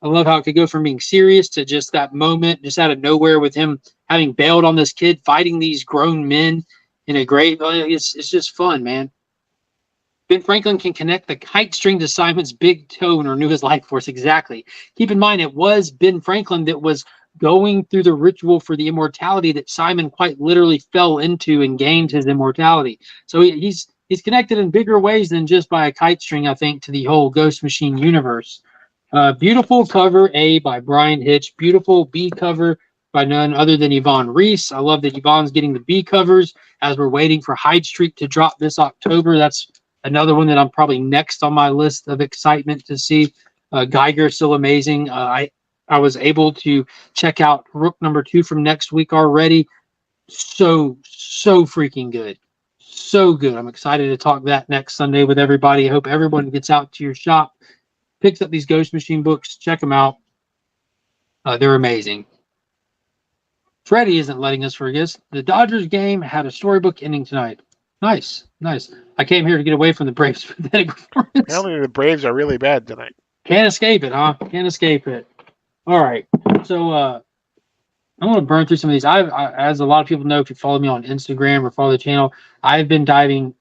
I love how it could go from being serious to just that moment, just out of nowhere, with him having bailed on this kid, fighting these grown men in a grave. It's just fun, man. Ben Franklin can connect the kite string to Simon's big toe and renew his life force. Exactly. Keep in mind, it was Ben Franklin that was going through the ritual for the immortality that Simon quite literally fell into and gained his immortality. So he's connected in bigger ways than just by a kite string, I think, to the whole Ghost Machine universe. Beautiful cover A by Brian Hitch. Beautiful B cover by none other than Yvonne Reese. I love that Yvonne's getting the B covers as we're waiting for Hyde Street to drop this October. That's another one that I'm probably next on my list of excitement to see. Geiger still amazing. I was able to check out Rook #2 from next week already. So freaking good. So good. I'm excited to talk that next Sunday with everybody. I hope everyone gets out to your shop, picks up these Ghost Machine books. Check them out. They're amazing. Freddie isn't letting us forget. The Dodgers game had a storybook ending tonight. Nice. I came here to get away from the Braves' pathetic performance. Apparently the Braves are really bad tonight. Can't escape it, huh? Can't escape it. All right. So I'm going to burn through some of these. As a lot of people know, if you follow me on Instagram or follow the channel, I've been diving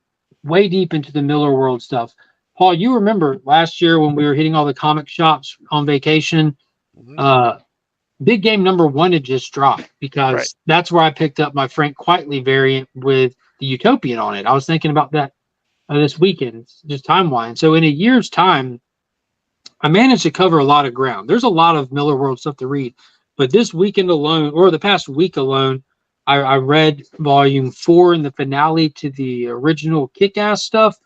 way deep into the Miller World stuff. Paul, you remember last year when we were hitting all the comic shops on vacation, Big Game #1 had just dropped because that's where I picked up my Frank Quitely variant with the Utopian on it. I was thinking about that this weekend, just time-wise. So in a year's time, I managed to cover a lot of ground. There's a lot of Miller World stuff to read, but this weekend alone, or the past week alone, I read volume 4 and the finale to the original Kick-Ass stuff.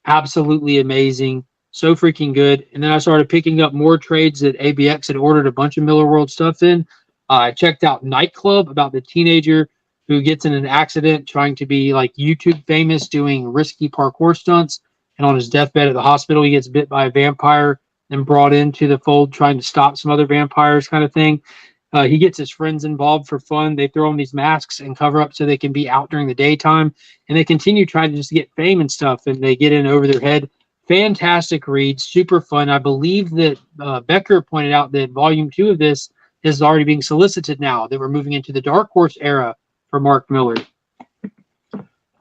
Absolutely amazing. So freaking good. And then I started picking up more trades that ABX had ordered a bunch of Miller World stuff in. I checked out Nightclub, about the teenager who gets in an accident trying to be like YouTube famous doing risky parkour stunts. And on his deathbed at the hospital, he gets bit by a vampire and brought into the fold trying to stop some other vampires kind of thing. He gets his friends involved for fun. They throw on these masks and cover up so they can be out during the daytime. And they continue trying to just get fame and stuff, and they get in over their head. Fantastic read, super fun. I believe that Becker pointed out that volume 2 of this is already being solicited now, that we're moving into the Dark Horse era for Mark Miller.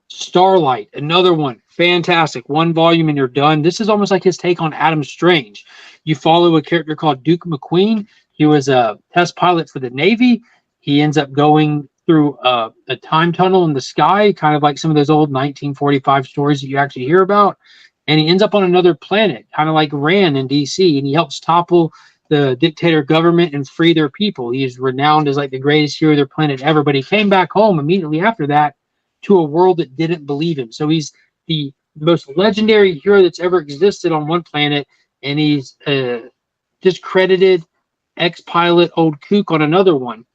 Starlight, another one. Fantastic. 1 volume and you're done. This is almost like his take on Adam Strange. You follow a character called Duke McQueen. He was a test pilot for the Navy. He ends up going through a time tunnel in the sky, kind of like some of those old 1945 stories that you actually hear about. And he ends up on another planet, kind of like Rand in DC, and he helps topple the dictator government and free their people. He is renowned as like the greatest hero of their planet ever, but he came back home immediately after that to a world that didn't believe him. So he's the most legendary hero that's ever existed on one planet, and he's discredited ex-pilot old kook on another one.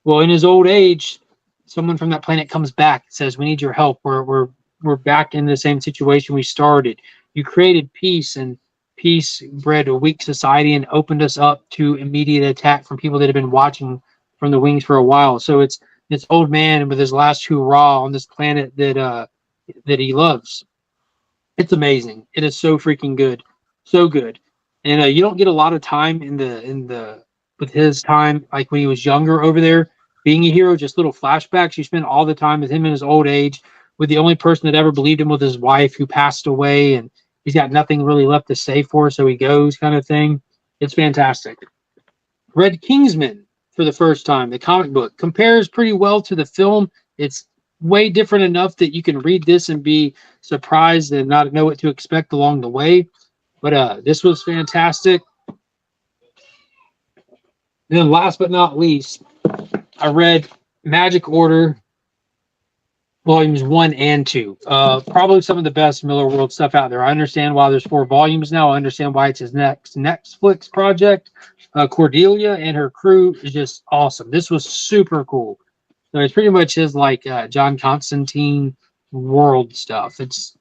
Well, in his old age, someone from that planet comes back and says, "We need your help. We're back in the same situation we started. You created peace, and peace bred a weak society and opened us up to immediate attack from people that have been watching from the wings for a while." So it's old man with his last hurrah on this planet that he loves. It's amazing. It is so freaking good, so good. And you don't get a lot of time in the with his time, like when he was younger over there being a hero. Just little flashbacks. You spend all the time with him in his old age, with the only person that ever believed him was his wife, who passed away, and he's got nothing really left to say for, so he goes, kind of thing. It's fantastic. Red Kingsman for the first time. The comic book compares pretty well to the film. It's way different enough that you can read this and be surprised and not know what to expect along the way. But this was fantastic. Then last but not least, I read Magic Order volumes 1 and 2. Probably some of the best Miller World stuff out there. I understand why there's 4 volumes now. I understand why it's his next Netflix project. Cordelia and her crew is just awesome. This was super cool. So it's pretty much his like John Constantine world stuff. It's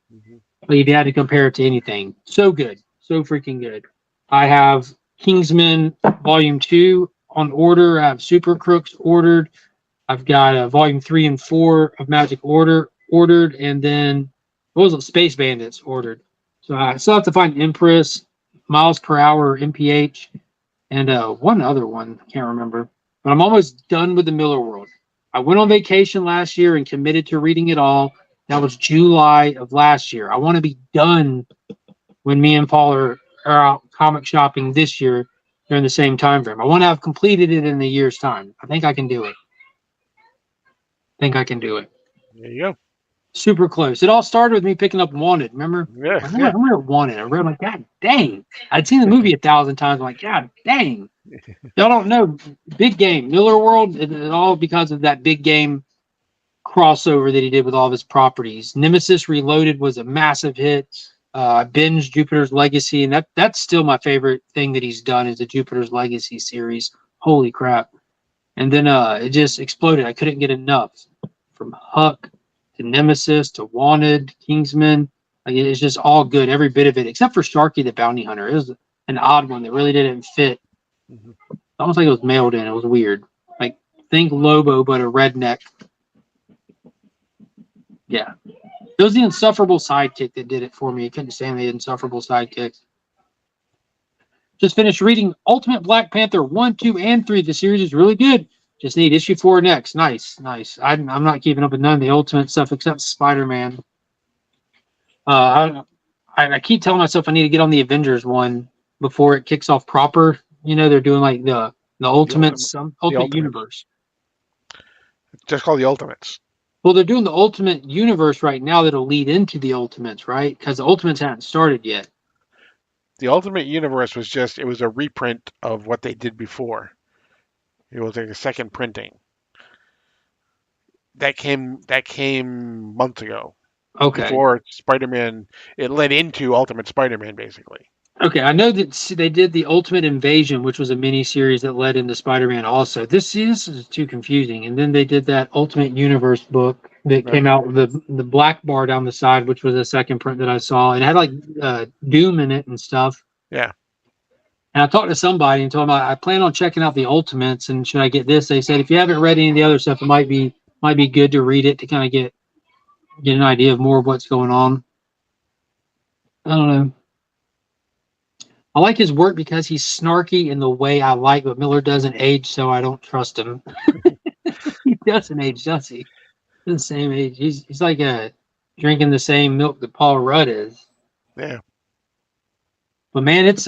if you had to compare it to anything, so good, so freaking good. I have Kingsman volume 2 on order. I have Super Crooks ordered. I've got volume 3 and 4 of Magic ordered, and then what was it? Space Bandits ordered. So I still have to find Empress, Miles Per Hour, or MPH, and one other one. I can't remember. But I'm almost done with the Miller World. I went on vacation last year and committed to reading it all. That was July of last year. I want to be done when me and Paul are out comic shopping this year during the same time frame. I want to have completed it in a year's time. I think I can do it. There you go. Super close. It all started with me picking up Wanted. Remember? Yeah. I'm gonna Wanted. I read like, God dang. I'd seen the movie 1,000 times. I'm like, God dang. Y'all don't know. Big Game. Miller World, it all because of that Big Game crossover that he did with all of his properties. Nemesis Reloaded was a massive hit. I binged Jupiter's Legacy, and that's still my favorite thing that he's done is the Jupiter's Legacy series. Holy crap. And then it just exploded. I couldn't get enough. From Huck to Nemesis to Wanted, Kingsman. Like, it's just all good, every bit of it, except for Sharky the Bounty Hunter. It was an odd one that really didn't fit. Mhm. Almost like it was mailed in. It was weird. Like, think Lobo, but a redneck. Yeah. It was the insufferable sidekick that did it for me. I couldn't stand the insufferable sidekick. Just finished reading Ultimate Black Panther 1, 2, and 3. The series is really good. Just need issue 4 next. Nice. I'm not keeping up with none of the Ultimate stuff except Spider-Man. I keep telling myself I need to get on the Avengers one before it kicks off proper. You know, they're doing like the Ultimate Universe. It's just called the Ultimates. Well, they're doing the Ultimate Universe right now that'll lead into the Ultimates, right? Because the Ultimates haven't started yet. The Ultimate Universe was it was a reprint of what they did before. It was like a second printing. That came months ago. Okay. Before Spider-Man, it led into Ultimate Spider-Man, basically. Okay, I know that they did the Ultimate Invasion, which was a mini series that led into Spider-Man also. This is too confusing. And then they did that Ultimate Universe book that came out with the black bar down the side, which was a second print that I saw. And it had like Doom in it and stuff. Yeah. And I talked to somebody and told them I plan on checking out the Ultimates, and should I get this? They said if you haven't read any of the other stuff, it might be good to read it to kind of get an idea of more of what's going on. I don't know. I like his work because he's snarky in the way I like, but Miller doesn't age, so I don't trust him. He doesn't age, does he? He's the same age. He's like drinking the same milk that Paul Rudd is. Yeah. But man, it's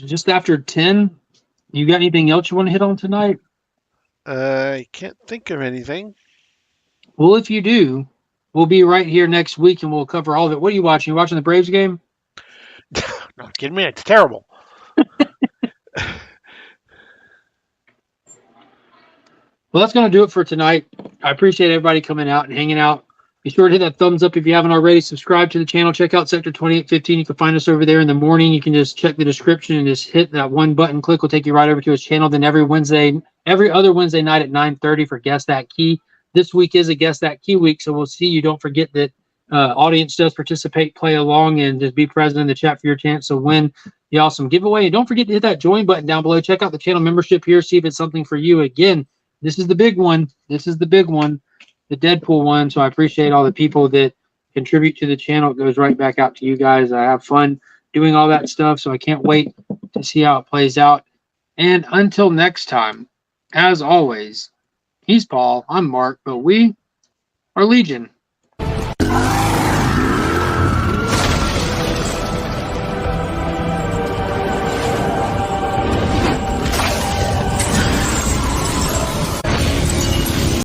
just after 10. You got anything else you want to hit on tonight? I can't think of anything. Well, if you do, we'll be right here next week and we'll cover all of it. What are you watching? You watching the Braves game? No, kidding me? It's terrible. Well, that's going to do it for tonight. I appreciate everybody coming out and hanging out. Be sure to hit that thumbs up if you haven't already. Subscribe to the channel. Check out Sector 2815. You can find us over there in the morning. You can just check the description and just hit that one button. Click will take you right over to his channel. Then every other Wednesday night at 9:30 for Guess That Key. This week is a Guess That Key week, so we'll see you. Don't forget that audience does participate, play along, and just be present in the chat for your chance to win the awesome giveaway. And don't forget to hit that join button down below. Check out the channel membership here. See if it's something for you. Again, this is the big one. The Deadpool one. So I appreciate all the people that contribute to the channel. It goes right back out to you guys. I have fun doing all that stuff, so I can't wait to see how it plays out. And until next time, as always, he's Paul, I'm Mark, but we are Legion.